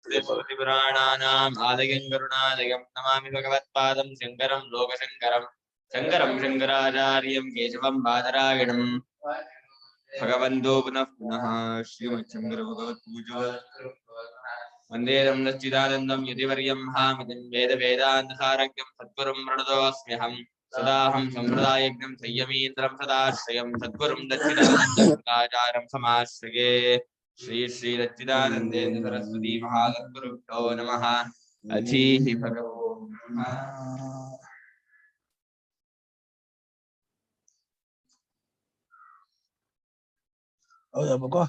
पुराणानाम् आलयं करुणालयं नमामि भगवत्पादं शङ्करं लोकशङ्करं शङ्करं शङ्कराचार्यं केशवं बादरायणं भगवन्तो पुनः पुनः श्रीमच्छङ्करभगवत्पूजा वन्देदं नश्चिदानन्दं यतिवर्यं हामितं वेदवेदान्तसारज्ञं सद्गुरुं प्रणतोऽस्म्यहं सदाहं सम्प्रदायज्ञं संयमीन्द्रं सदाश्रयं सद्गुरुं दच्चिदानन्दं समाश्रये श्री श्री दच्चिदानन्देन्द्र सरस्वती महासद्गुरुभ्यो नमः अधीः भगवो ಹೌದಾ ಬಕೋ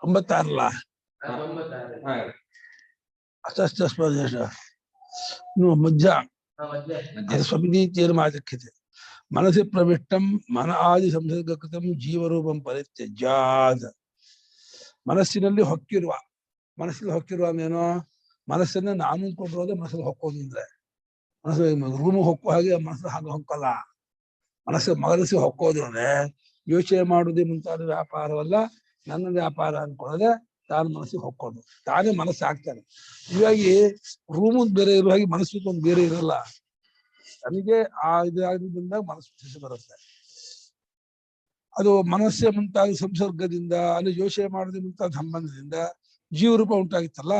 ಒಂಬತ್ತಾರಲ್ಲ ಅತಸ್ತಸ್ಮಾದೇಶ ಮಜ್ಜ ಅದು ಸ್ವಪಿತೀರ್ಮಾಚಕ್ಯತೆ ಮನಸ್ಸಿ ಪ್ರವಿಷ್ಟಂ ಮನ ಆದಿ ಸಂಸರ್ಗಕೃತಂ ಜೀವರೂಪಂ ಪರಿತ್ಯಜ್ಯಾತ್ ಮನಸ್ಸಿನಲ್ಲಿ ಹೊಕ್ಕಿರುವ ಅಂದೇನೋ ಮನಸ್ಸನ್ನ ನಾನು ಕೊಟ್ಟಿರೋದೇ ಮನಸ್ಸಲ್ಲಿ ಹೊಕ್ಕೋದು ಅಂದ್ರೆ ಮನಸ್ಸು ರೂಮ್ ಹೊಕ್ಕೋ ಹಾಗೆ ಮನಸ್ಸು ಹಾಗೆ ಹೊಕ್ಕಲ್ಲ ಮನಸ್ಸಿಗೆ ಹೊಕ್ಕೋದು ಅಂದ್ರೆ ಯೋಚನೆ ಮಾಡುವುದೇ ಮುಂತಾದ ವ್ಯಾಪಾರವಲ್ಲ ನನ್ನ ವ್ಯಾಪಾರ ಅನ್ಕೊಳ್ಳೋದೆ ತಾನು ಮನಸ್ಸಿಗೆ ಹೊಕ್ಕೋದು ತಾನೇ ಮನಸ್ಸು ಆಗ್ತಾನೆ. ಹೀಗಾಗಿ ರೂಮು ಬೇರೆ ಇರುವ ಹಾಗೆ ಮನಸ್ಸು ಒಂದು ಬೇರೆ ಇರಲ್ಲ. ನನಗೆ ಆ ಇದಾದ್ರಿಂದ ಮನಸ್ಸು ಬರುತ್ತೆ. ಅದು ಮನಸ್ಸೇ ಮುಂತಾದ ಸಂಸರ್ಗದಿಂದ ಅಲ್ಲಿ ಯೋಚನೆ ಮಾಡೋದೇ ಮುಂತಾದ ಸಂಬಂಧದಿಂದ ಜೀವರೂಪ ಉಂಟಾಗಿತ್ತಲ್ಲ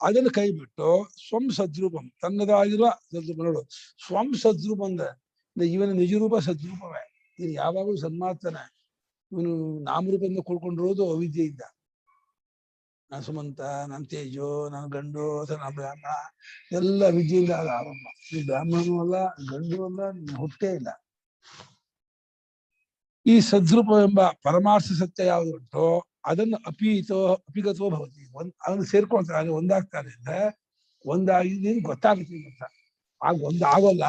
ಅದನ್ನು ಕೈ ಬಿಟ್ಟು ಸ್ವಂ ಸದ್ರೂಪಂ ತನ್ನದಾಗಿರುವ ಸದ್ರೂಪ ನೋಡು. ಸ್ವಂ ಸದ್ರೂಪ ಅಂದ್ರೆ ಇವನ ನಿಜರೂಪ ಸದ್ರೂಪವೇ. ಇವನು ಯಾವಾಗಲೂ ಸನ್ಮಾಡ್ತಾನೆ. ಇವನು ನಾಮರೂಪದಿಂದ ಕೂಡ್ಕೊಂಡಿರೋದು ಅವಿದ್ಯೆಯಿಂದ. ನಾನು ಸುಮಂತ, ನಾನು ತೇಜು, ನಾನು ಗಂಡು, ನಾನು ಬ್ರಾಹ್ಮಣ, ಎಲ್ಲ ವಿದ್ಯೆಯಿಂದ ಆದ ಆರಂಭ. ನೀ ಬ್ರಾಹ್ಮಣನೂ ಅಲ್ಲ, ಗಂಡು ಅಲ್ಲ, ಹುಟ್ಟೇ ಇಲ್ಲ. ಈ ಸದ್ರೂಪವೆಂಬ ಪರಮಾರ್ಥ ಸತ್ಯ ಯಾವುದು ಉಂಟೋ ಅದನ್ನು ಅಪಿಗತೋ ಭವತಿ. ಅವನು ಸೇರ್ಕೊಳ್ತಾನೆ, ಒಂದಾಗ್ತಾನೆ ಅಂದ್ರೆ ಒಂದಾಗಿದ್ದೀನಿ ಗೊತ್ತಾಗುತ್ತೆ ಅಂತ. ಆಗ ಒಂದಾಗಲ್ಲ,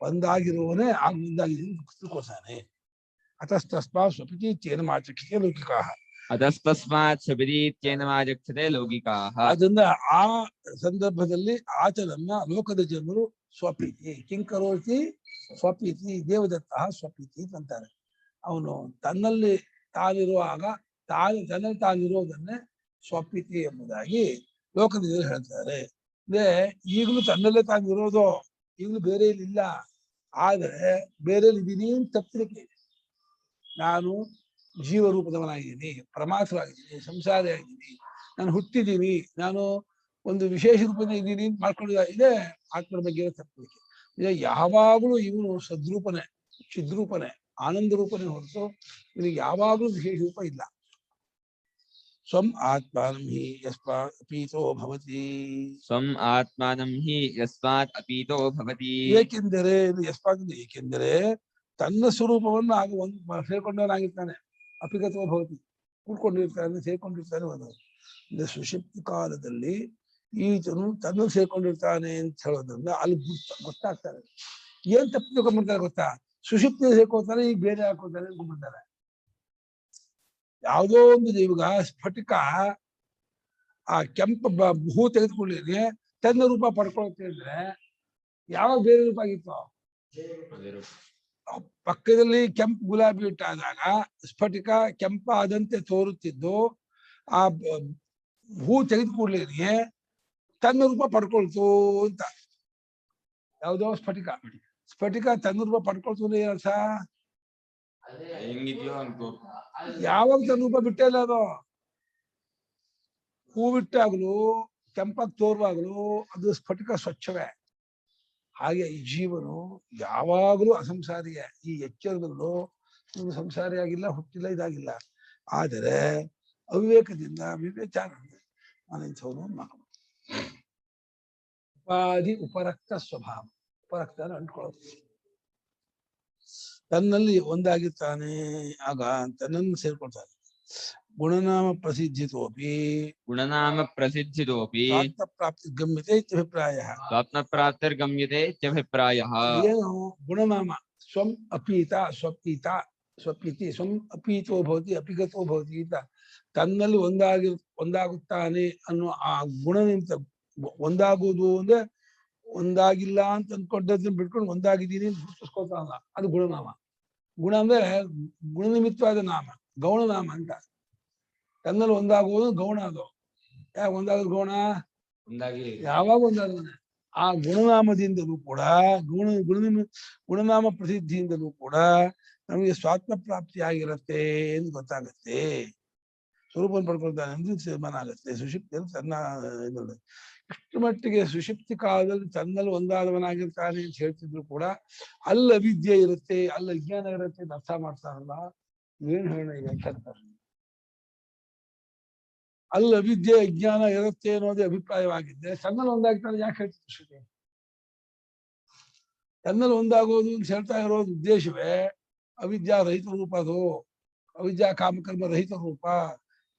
ಒಂದಾಗಿರುವವನೇ ಆಗ ಒಂದಾಗಿದ್ದೀನಿ ತಿಳ್ಕೊಳ್ತಾನೆ. ಅತಸ್ತಸ್ಮಾತ್ ಸ್ವಪಿತೀತ್ಯೇನ ಮಾಚಕ್ಷತೆ ಲೌಕಿಕಾಃ. ಅತಸ್ತಸ್ಮಾತ್ ಸ್ವಪಿತೀತ್ಯೇನ ಮಾಚಕ್ಷತೆ ಲೌಕಿಕಾಃ. ಅದರಿಂದ ಆ ಸಂದರ್ಭದಲ್ಲಿ ಆತನನ್ನ ಲೋಕದ ಜನರು ಸ್ವಪೀತಿ ಕಿಂಕರೋತಿ ಸ್ವಪೀತಿ ದೇವದತ್ತ ಸ್ವಪೀತಿ ಅಂತಾರೆ. ಅವನು ತನ್ನಲ್ಲಿ ತಾನಿರುವಾಗ ತನ್ನಲ್ಲಿ ತಾನಿರೋದನ್ನೇ ಸ್ವಪೀತಿ ಎಂಬುದಾಗಿ ಲೋಕದ ಜನರು ಹೇಳ್ತಾರೆ. ಅಂದ್ರೆ ಈಗಲೂ ತನ್ನಲ್ಲೇ ತಾನಿರೋದು, ಈಗಲೂ ಬೇರೆ ಇಲ್ಲ. ಆದರೆ ಬೇರೆ ಇದೀನಿ ಅಂತ ತಪ್ಪಲಿಕ್ಕೆ. ನಾನು ಜೀವರೂಪದವನಾಗಿದ್ದೀನಿ, ಪರಮಾರ್ಥವಾಗಿದ್ದೀನಿ, ಸಂಸಾರಿ ಆಗಿದ್ದೀನಿ, ನಾನು ಹುಟ್ಟಿದ್ದೀನಿ, ನಾನು ಒಂದು ವಿಶೇಷ ರೂಪದ ಇದ್ದೀನಿ ಅಂತ ಮಾಡ್ಕೊಂಡಿದ್ದ ಇದೆ ಆತ್ಮನ ಬಗ್ಗೆ ತಪ್ಪಲಿಕ್ಕೆ. ಈಗ ಯಾವಾಗಲೂ ಇವನು ಸದ್ರೂಪನೇ, ಚಿದ್ರೂಪನೇ, ಆನಂದ ರೂಪನೇ ಹೊರತು ಇವನಿಗೆ ಯಾವಾಗಲೂ ವಿಶೇಷ ರೂಪ ಇಲ್ಲ. ಸ್ವಂ ಆತ್ಮಾನಂ ಹಿ ಯಸ್ಮಾತ್ ಅಪೀತೋ ಭವತಿ. ಸ್ವಂ ಆತ್ಮಾನಂ ಹಿ ಯಸ್ಮಾತ್ ಅಪೀತೋ ಭವತಿ. ಏಕೆಂದರೆ ಏಕೆಂದರೆ ತನ್ನ ಸ್ವರೂಪವನ್ನು ಆಗ ಒಂದು ಸೇರ್ಕೊಂಡವನಾಗಿರ್ತಾನೆ. ಅಪಿಗತೋ ಭವತಿ, ಕೂಡ್ಕೊಂಡಿರ್ತಾನೆ, ಸೇರ್ಕೊಂಡಿರ್ತಾನೆ. ಒಂದು ಸುಷುಪ್ತಿ ಕಾಲದಲ್ಲಿ ಈತನು ತನ್ನ ಸೇರ್ಕೊಂಡಿರ್ತಾನೆ ಅಂತ ಹೇಳೋದ್ರಿಂದ ಅಲ್ಲಿ ಗೊತ್ತಾಗ್ತಾರೆ. ಏನ್ ತಪ್ಪು ತಿಳ್ಕೊಂಡ್ಬಿಡ್ತಾರೆ ಗೊತ್ತಾ? ಸುಷುಪ್ತಿ ಸೇರ್ಕೊಳ್ತಾನೆ, ಈಗ ಬೇರೆ ಹಾಕೋತಾನೆ ಅನ್ಕೊಂಡ್ಬಿಡ್ತಾರೆ. ಯಾವುದೋ ಒಂದು ಇವಾಗ ಸ್ಫಟಿಕ ಆ ಕೆಂಪು ಹೂ ತೆಗೆದುಕೊಳ್ಳಿ ತನ್ನ ರೂಪ ಪಡ್ಕೊಳುತ್ತೆ ಅಂದ್ರೆ ಯಾವಾಗ ಬೇರೆ ರೂಪ ಆಗಿತ್ತು? ಪಕ್ಕದಲ್ಲಿ ಕೆಂಪು ಗುಲಾಬಿ ಇಟ್ಟಾದಾಗ ಸ್ಫಟಿಕ ಕೆಂಪಾದಂತೆ ತೋರುತ್ತಿದ್ದು ಆ ಹೂ ತೆಗೆದುಕೊಳ್ಳಿ ತನ್ನ ರೂಪ ಪಡ್ಕೊಳ್ತು ಅಂತ. ಯಾವುದೋ ಸ್ಫಟಿಕ ತನ್ನ ರೂಪ ಪಡ್ಕೊಳ್ತು ಏನರ್ಥ? ಯಾವಾಗ ತನ್ನ ರೂಪ ಬಿಟ್ಟೇ ಇಲ್ಲ. ಅದು ಹೂ ಬಿಟ್ಟಾಗ್ಲೂ ಕೆಂಪಾಗಿ ತೋರುವಾಗ್ಲೂ ಅದು ಸ್ಫಟಿಕ ಸ್ವಚ್ಛವೇ. ಹಾಗೆ ಈ ಜೀವನು ಯಾವಾಗಲೂ ಅಸಂಸಾರಿಯ. ಈ ಎಚ್ಚರದಲ್ಲೂ ಇವನು ಸಂಸಾರಿಯಾಗಿಲ್ಲ, ಹುಟ್ಟಿಲ್ಲ, ಇದಾಗಿಲ್ಲ. ಆದರೆ ಅವಿವೇಕದಿಂದ ವಿವೇಚಾರ ನಾನು ಇಂಥವನು ಮಾಡಬಹುದು. ಉಪಾಧಿ ಉಪರಕ್ತ ಸ್ವಭಾವ, ಉಪರಕ್ತ ಅಂಟ್ಕೊಳ್ಳೋದು. ತನ್ನಲ್ಲಿ ಒಂದಾಗಿರ್ತಾನೆ, ಆಗ ತನ್ನನ್ನು ಸೇರ್ಕೊಳ್ತಾನೆ. ಗುಣನಾಮ ಪ್ರಸಿದ್ಧಿತೋಪಿ ಪ್ರಾಪ್ತಿ ಗಮ್ಯತೆ ಇತ್ಯಭಿಪ್ರಾಯ. ಏನು ಗುಣನಾಮ? ಸ್ವಂ ಅಪೀತ ಸ್ವಪೀತಿ ಸ್ವಂ ಅಪೀತೋ ಭವತಿ ಅಪಿಗತೋ ಭವತಿ ಅಂತ ತನ್ನಲ್ಲಿ ಒಂದಾಗುತ್ತಾನೆ ಅನ್ನೋ ಆ ಗುಣನಿಂದ ಒಂದಾಗುವುದು ಅಂದ್ರೆ ಒಂದಾಗಿಲ್ಲ ಅಂತ ಅಂದ್ಕೊಂಡದನ್ನ ಬಿಟ್ಕೊಂಡು ಒಂದಾಗಿದ್ದೀನಿ ಅಂತ ಗುರುತಿಸ್ಕೊಳ್ತಾನಲ್ಲ, ಅದು ಗುಣನಾಮ. ಗುಣ ಅಂದ್ರೆ ಗುಣನಿಮಿತ್ತವಾದ ನಾಮ. ಗೌಣನಾಮ ಅಂತ. ತನ್ನಲ್ಲಿ ಒಂದಾಗುವುದು ಗೌಣ. ಅದು ಯಾಕೆ ಒಂದಾಗೋದು ಗೌಣ? ಯಾವಾಗ ಒಂದಾದ ಆ ಗುಣನಾಮದಿಂದಲೂ ಕೂಡ ಗುಣನಾಮ ಪ್ರಸಿದ್ಧಿಯಿಂದಲೂ ಕೂಡ ನಮಗೆ ಸ್ವಾತ್ಮ ಪ್ರಾಪ್ತಿ ಆಗಿರತ್ತೆ ಎಂದು ಗೊತ್ತಾಗತ್ತೆ. ಸ್ವರೂಪವನ್ನು ಪಡ್ಕೊಳ್ತಾನೆ ಎಂದು ತೀರ್ಮಾನ ಆಗುತ್ತೆ. ಸುಷುಪ್ತಿಯಲ್ಲಿ ತನ್ನ ಇಷ್ಟು ಮಟ್ಟಿಗೆ ಸುಷುಪ್ತಿ ಕಾಲದಲ್ಲಿ ತನ್ನಲ್ಲಿ ಒಂದಾದವನಾಗಿರ್ತಾನೆ ಅಂತ ಹೇಳ್ತಿದ್ರು ಕೂಡ ಅಲ್ಲಿ ಅವಿದ್ಯೆ ಇರುತ್ತೆ, ಅಲ್ಲಿ ಅಜ್ಞಾನ ಇರುತ್ತೆ ಅಂತ ಅರ್ಥ ಮಾಡ್ತಾರಲ್ಲ. ಏನ್ ಹೇಳ ಈಗ ಅಂತಾರೆ, ಅಲ್ಲಿ ಅವಿದ್ಯೆ ಅಜ್ಞಾನ ಇರುತ್ತೆ ಅನ್ನೋದೇ ಅಭಿಪ್ರಾಯವಾಗಿದ್ದೆ ತನ್ನಲ್ಲಿ ಒಂದಾಗ್ತಾನೆ ಯಾಕೆ ಹೇಳ್ತಿದ್ರು ಶ್ರುತಿ? ತನ್ನಲ್ಲಿ ಒಂದಾಗೋದು ಅಂತ ಹೇಳ್ತಾ ಇರೋದು ಉದ್ದೇಶವೇ ಅವಿದ್ಯಾ ರಹಿತ ರೂಪ. ಅದು ಅವಿದ್ಯಾ ಕಾಮಕರ್ಮ ರಹಿತ ರೂಪ,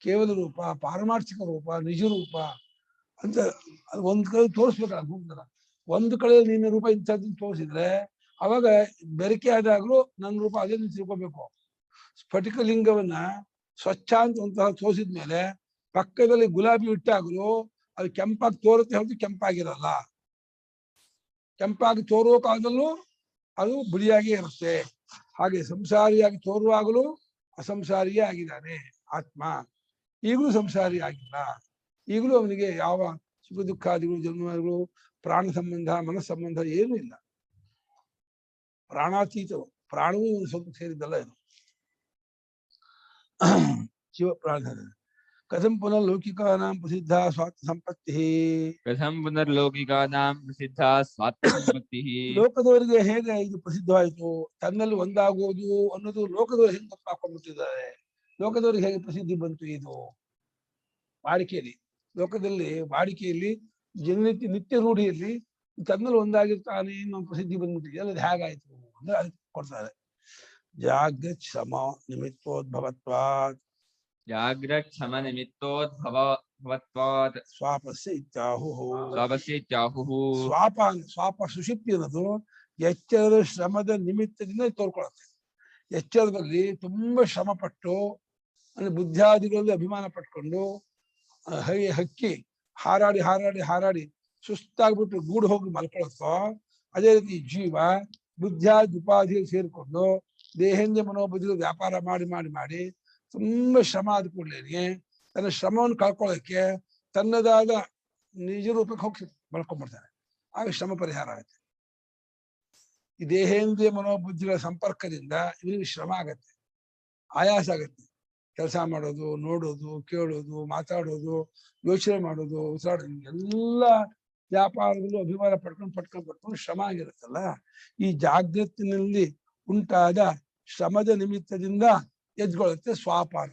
ಕೇವಲ ರೂಪ, ಪಾರಮಾರ್ಥಿಕ ರೂಪ, ನಿಜ ರೂಪ ಅಂತ ಒಂದ್ ಕಡೆ ತೋರಿಸ್ಬೇಕಲ್ಲ. ಭೂಮಿತರ ಒಂದು ಕಡೆ ನಿನ್ನ ರೂಪ ಇಂಥದ್ದು ತೋರಿಸಿದ್ರೆ ಅವಾಗ ಬೆರಕೆ ಆದಾಗ್ಲೂ ನನ್ನ ರೂಪ ಅದೇ ನೀವು ತಿಳ್ಕೊಬೇಕು. ಸ್ಫಟಿಕ ಲಿಂಗವನ್ನ ಸ್ವಚ್ಛ ಅಂತ ಒಂತಹ ತೋರಿಸಿದ್ಮೇಲೆ ಪಕ್ಕದಲ್ಲಿ ಗುಲಾಬಿ ಇಟ್ಟಾಗ್ಲೂ ಅದು ಕೆಂಪಾಗಿ ತೋರುತ್ತೆ ಹೊರತು ಕೆಂಪಾಗಿರಲ್ಲ. ಕೆಂಪಾಗಿ ತೋರುವ ಕಾಲದಲ್ಲೂ ಅದು ಬಿಳಿಯಾಗಿ ಇರುತ್ತೆ. ಹಾಗೆ ಸಂಸಾರಿಯಾಗಿ ತೋರುವಾಗಲೂ ಅಸಂಸಾರಿಯೇ ಆಗಿದ್ದಾನೆ ಆತ್ಮ. ಈಗಲೂ ಸಂಸಾರಿ ಆಗಿಲ್ಲ. ಈಗಲೂ ಅವನಿಗೆ ಯಾವ ಸುಖ ದುಃಖಾದಿಗಳು, ಜನ್ಮಗಳು, ಪ್ರಾಣ ಸಂಬಂಧ, ಮನಸ್ ಸಂಬಂಧ ಏನೂ ಇಲ್ಲ. ಪ್ರಾಣಾತೀತವು. ಪ್ರಾಣವೂ ಸ್ವಲ್ಪ ಸೇರಿದ್ದಲ್ಲ ಇದು. ಶಿವ ಪ್ರಾಣ. ಕಥಂ ಪುನರ್ಲೌಕಿಕಾನಾಂ ಪ್ರಸಿದ್ಧ ಸ್ವಾರ್ಥ ಸಂಪತ್ತಿ. ಕಥಂ ಪುನರ್ಲೌಕಿಕಾನಾಂ ಪ್ರಸಿದ್ಧ ಸ್ವಾರ್ಥ ಸಂಪತ್ತಿ. ಲೋಕದವರಿಗೆ ಹೇಗೆ ಇದು ಪ್ರಸಿದ್ಧವಾಯಿತು? ತನ್ನಲ್ಲಿ ಒಂದಾಗುವುದು ಅನ್ನೋದು ಲೋಕದವರು ಹೆಂಗೆ ಗೊತ್ತಾಕೊಂಡ್ಬಿಟ್ಟಿದ್ದಾರೆ. ಲೋಕದವರಿಗೆ ಹೇಗೆ ಪ್ರಸಿದ್ಧಿ ಬಂತು? ಇದು ವಾಡಿಕೆಯಲ್ಲಿ, ಲೋಕದಲ್ಲಿ ವಾಡಿಕೆಯಲ್ಲಿ ನಿತ್ಯ ರೂಢಿಯಲ್ಲಿ ತನ್ನಲ್ಲಿ ಒಂದಾಗಿರ್ತಾನೆ ಅನ್ನೋ ಪ್ರಸಿದ್ಧಿ ಬಂದ್ಬಿಟ್ಟಿದೆ. ಅದು ಹೇಗಾಯ್ತು ಅಂದ್ರೆ ಅದಕ್ಕೆ ಕೊಡ್ತಾರೆ. ಜಾಗ್ರತ್ ಶ್ರಮ ನಿಮಿತ್ತೋದ್ಭವತ್ವಾತ್. ಜಾಗ್ರತ್ ಶ್ರಮ ನಿಮಿತ್ತೋದ್ಭವತ್ವಾತ್ ಸ್ವಾಪಸ್ಯ ಇತ್ಯಾಹುಃ. ಸ್ವಾಪಸ್ಯ ಇತ್ಯಾಹುಃ. ಸ್ವಾಪ ಸುಷುಪ್ತಿ ಅನ್ನೋದು ಎಚ್ಚರದ ಶ್ರಮದ ನಿಮಿತ್ತದಿಂದ ತೋರ್ಕೊಳತ್ತೆ. ಎಚ್ಚರದಲ್ಲಿ ತುಂಬಾ ಶ್ರಮ ಪಟ್ಟು ಅಂದ್ರೆ ಬುದ್ಧಿಯಾದಿಗಳಲ್ಲಿ ಅಭಿಮಾನ ಪಟ್ಕೊಂಡು ಹಕ್ಕಿ ಹಾರಾಡಿ ಹಾರಾಡಿ ಹಾರಾಡಿ ಸುಸ್ತಾಗ್ಬಿಟ್ಟು ಗೂಡು ಹೋಗಿ ಮಲ್ಕೊಳತ್ತೋ, ಅದೇ ರೀತಿ ಜೀವ ಬುದ್ಧಿಯಾದಿ ಉಪಾಧಿಯಲ್ಲಿ ಸೇರಿಕೊಂಡು ದೇಹೇಂದ್ರಿಯ ಮನೋಬುದ್ಧಿಗಳು ವ್ಯಾಪಾರ ಮಾಡಿ ಮಾಡಿ ಮಾಡಿ ತುಂಬಾ ಶ್ರಮ ಆದ ಕೂಡಲೇ ತನ್ನ ಶ್ರಮವನ್ನು ಕಳ್ಕೊಳ್ಳೋಕೆ ತನ್ನದಾದ ನಿಜ ರೂಪಕ್ಕೆ ಹೋಗಿ ಮಲ್ಕೊಂಡ್ಬಿಡ್ತಾನೆ. ಆಗ ಶ್ರಮ ಪರಿಹಾರ ಆಗುತ್ತೆ. ಈ ದೇಹೇಂದ್ರಿಯ ಮನೋಬುದ್ಧಿಗಳ ಸಂಪರ್ಕದಿಂದ ಇವನಿಗೆ ಶ್ರಮ ಆಗತ್ತೆ, ಆಯಾಸ ಆಗತ್ತೆ. ಕೆಲಸ ಮಾಡೋದು, ನೋಡೋದು, ಕೇಳೋದು, ಮಾತಾಡೋದು, ಯೋಚನೆ ಮಾಡೋದು, ಉಸಿರಾಡೋದು, ಎಲ್ಲ ವ್ಯಾಪಾರಗಳು ಅಭಿಮಾನ ಪಡ್ಕೊಂಡು ಶ್ರಮ ಆಗಿರುತ್ತಲ್ಲ. ಈ ಜಾಗೃತಿನಲ್ಲಿ ಉಂಟಾದ ಶ್ರಮದ ನಿಮಿತ್ತದಿಂದ ಎದ್ಕೊಳ್ಳುತ್ತೆ ಸ್ವಾಪಾನ.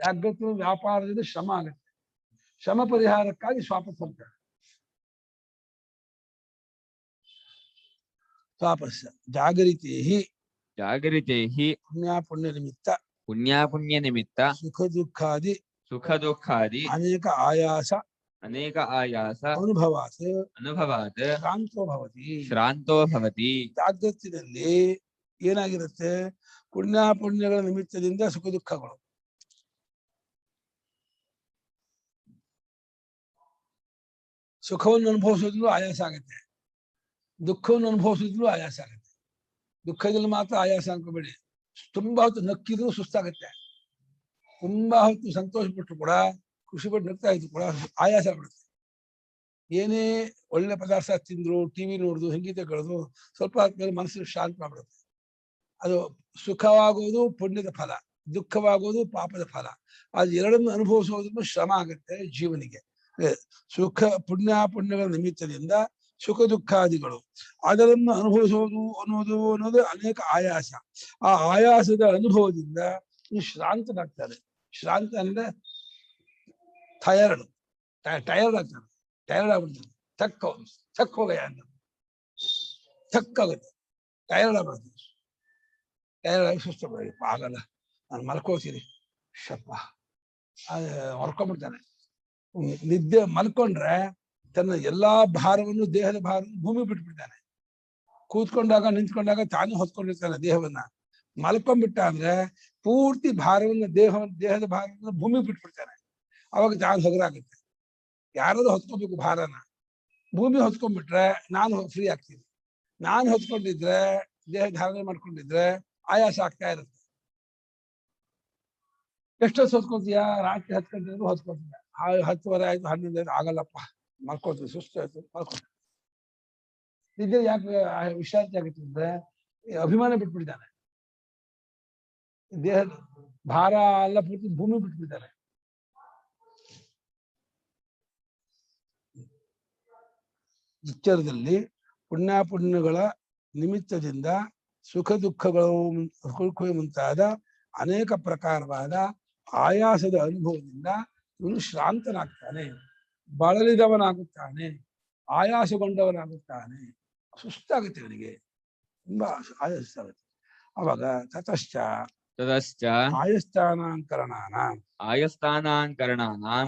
ಜಾಗೃತಿ ವ್ಯಾಪಾರದಿಂದ ಶ್ರಮ ಆಗುತ್ತೆ. ಶ್ರಮ ಪರಿಹಾರಕ್ಕಾಗಿ ಸ್ವಾಪ ಸಂಪರ್ಕ. ಸ್ವಾಪಸ್ಯ ಜಾಗರಿತೇಹಿ ಪುಣ್ಯ ನಿಮಿತ್ತ ಸುಖ ದುಃಖಾದಿ ಅನೇಕ ಆಯಾಸ ಅನುಭವಾತ್ ಶ್ರಾಂತೋ ಭವತಿ. ಜಾಗೃತಿನಲ್ಲಿ ಏನಾಗಿರುತ್ತೆ? ಪುಣ್ಯಗಳ ನಿಮಿತ್ತದಿಂದ ಸುಖ ದುಃಖಗಳು, ಸುಖವನ್ನು ಅನುಭವಿಸೋದ್ರೂ ಆಯಾಸ ಆಗುತ್ತೆ, ದುಃಖವನ್ನು ಅನುಭವಿಸಿದ್ರು ಆಯಾಸ ಆಗುತ್ತೆ. ದುಃಖದಲ್ಲಿ ಮಾತ್ರ ಆಯಾಸ ಅನ್ಕೋಬೇಡಿ. ತುಂಬಾ ಹೊತ್ತು ನಕ್ಕಿದ್ರು ಸುಸ್ತಾಗತ್ತೆ, ತುಂಬಾ ಹೊತ್ತು ಸಂತೋಷ ಪಟ್ಟರು ಕೂಡ, ಖುಷಿ ಪಟ್ಟು ನಗ್ತಾ ಇದ್ರು ಕೂಡ ಆಯಾಸ ಆಗ್ಬಿಡುತ್ತೆ. ಏನೇ ಒಳ್ಳೆ ಪದಾರ್ಥ ತಿಂದ್ರು, ಟಿವಿ ನೋಡಿದ್ರು, ಸಂಗೀತ ಕೇಳಿದ್ರು ಸ್ವಲ್ಪ ಆದ್ಮೇಲೆ ಮನಸ್ಸು ಶಾಂತ ಮಾಡ್ಬಿಡುತ್ತೆ. ಅದು ಸುಖವಾಗೋದು ಪುಣ್ಯದ ಫಲ, ದುಃಖವಾಗೋದು ಪಾಪದ ಫಲ. ಅದು ಎರಡನ್ನು ಅನುಭವಿಸೋದ್ರೂ ಶ್ರಮ ಆಗುತ್ತೆ ಜೀವನಿಗೆ. ಪುಣ್ಯಗಳ ನಿಮಿತ್ತದಿಂದ ಸುಖ ದುಃಖಾದಿಗಳು ಅದನ್ನು ಅನುಭವಿಸೋದು ಅನ್ನೋದು ಅನೇಕ ಆಯಾಸ. ಆ ಆಯಾಸದ ಅನುಭವದಿಂದ ಶ್ರಾಂತನಾಗ್ತಾರೆ. ಶ್ರಾಂತ ಅಂದ್ರೆ ಟಯರ್ಡ್ ಆಗ್ತಾನೆ, ಟಯರ್ಡ್ ಆಗ್ಬಿಡ್ತಾನೆ. ಥಕ್ ಹೋಗಯ್ಯ ಅಂತ ಥಕ್ಕಾಗುತ್ತೆ, ಟಯರ್ಡ್ ಆಗ್ಬಿಡ್ತಾನೆ. ಟಯರ್ಡ್ ಆಗಿ ಸುಸ್ತು ಆಗಲ್ಲ, ನಾನು ಮಲ್ಕೋತೀನಿ ಶಪ್ಪ ಹೊರ್ಕೊಂಡ್ಬಿಡ್ತಾನೆ. ನಿದ್ದೆ ಮಲ್ಕೊಂಡ್ರೆ ತನ್ನ ಎಲ್ಲಾ ಭಾರವನ್ನು, ದೇಹದ ಭಾರವನ್ನು ಭೂಮಿ ಬಿಟ್ಬಿಡ್ತಾನೆ. ಕೂತ್ಕೊಂಡಾಗ ನಿಂತ್ಕೊಂಡಾಗ ತಾನೇ ಹೊತ್ಕೊಂಡಿರ್ತಾನೆ ದೇಹವನ್ನ. ಮಲ್ಕೊಂಡ್ಬಿಟ್ಟ ಅಂದ್ರೆ ಪೂರ್ತಿ ಭಾರವನ್ನ ದೇಹದ ಭಾರವನ್ನು ಭೂಮಿ ಬಿಟ್ಬಿಡ್ತಾನೆ. ಅವಾಗ ತಾನು ಹಗರಾಗುತ್ತೆ. ಯಾರಾದ್ರೂ ಹೊತ್ಕೊಬೇಕು ಭಾರನ. ಭೂಮಿ ಹೊತ್ಕೊಂಡ್ಬಿಟ್ರೆ ನಾನು ಫ್ರೀ ಆಗ್ತೀನಿ. ನಾನು ಹೊತ್ಕೊಂಡಿದ್ರೆ, ದೇಹ ಧಾರಣೆ ಮಾಡ್ಕೊಂಡಿದ್ರೆ ಆಯಾಸ ಆಗ್ತಾ ಇರುತ್ತೆ. ಎಷ್ಟೊತ್ತು ಹೊತ್ಕೊತೀಯ? ರಾತ್ರಿ 10 ಗಂಟೆವರೆಗೂ ಹೊತ್ಕೊತೀಯ. 10:30 ಆಯ್ತು, 11 ಆಯ್ತು, ಆಗಲ್ಲಪ್ಪ ಮಲ್ಕೊಳ್ತೀವಿ, ಸುಸ್ತು ಆಯ್ತು ಮಲ್ಕೊಳ್ತೀವಿ. ನಿದ್ದೆ ಯಾಕೆ ವಿಶ್ರಾಂತಿ ಆಗುತ್ತೆ ಅಂದ್ರೆ ಅಭಿಮಾನ ಬಿಟ್ಬಿಟ್ಟಿದ್ದಾನೆ. ದೇಹದ ಭಾರ ಎಲ್ಲ ಪೂರ್ತಿ ಭೂಮಿ ಬಿಟ್ಬಿಟ್ಟಿದ್ದಾನೆ. ಎಚ್ಚರದಲ್ಲಿ ಪುಣ್ಯಗಳ ನಿಮಿತ್ತದಿಂದ ಸುಖ ದುಃಖಗಳು ಮುಂತಾದ ಅನೇಕ ಪ್ರಕಾರವಾದ ಆಯಾಸದ ಅನುಭವದಿಂದ ಇವನು ಶ್ರಾಂತನಾಗ್ತಾನೆ, ಬಳಲಿದವನಾಗುತ್ತಾನೆ, ಆಯಾಸಗೊಂಡವನಾಗುತ್ತಾನೆ, ಸುಸ್ತಾಗುತ್ತೆ ಇವನಿಗೆ, ತುಂಬಾ ಆಯಾಸ ಆಗುತ್ತೆ. ಅವಾಗ ತತಶ್ಚ ಆಯಸ್ಥಾನಾಂಕರಣಾನಾಂ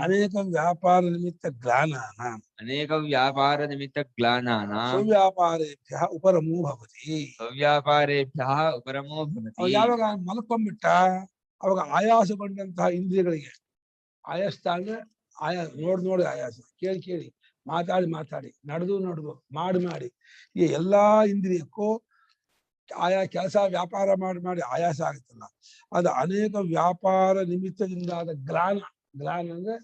ಅನೇಕ ವ್ಯಾಪಾರ ನಿಮಿತ್ತ ಗ್ಲಾನಾನಾಂ ಸವ್ಯಾಪಾರೇಭ್ಯಃ ಉಪರಮೋ ಭವತಿ. ಯಾವಾಗ ಮಲ್ಕೊಂಡ್ಬಿಟ್ಟ ಅವಾಗ ಆಯಾಸಗೊಂಡಂತಹ ಇಂದ್ರಿಯಗಳಿಗೆ, ಆಯಾಸ ಅಂದ್ರೆ ನೋಡಿ ಆಯಾಸ, ಕೇಳಿ ಮಾತಾಡಿ ನಡೆದು ಮಾಡಿ ಈ ಎಲ್ಲಾ ಇಂದ್ರಿಯಕ್ಕೂ ಆಯಾ ಕೆಲಸ ವ್ಯಾಪಾರ ಮಾಡಿ ಆಯಾಸ ಆಗುತ್ತಲ್ಲ, ಅದು ಅನೇಕ ವ್ಯಾಪಾರ ನಿಮಿತ್ತದಿಂದಾದ ಗ್ಲಾನ ಅಂದ್ರೆ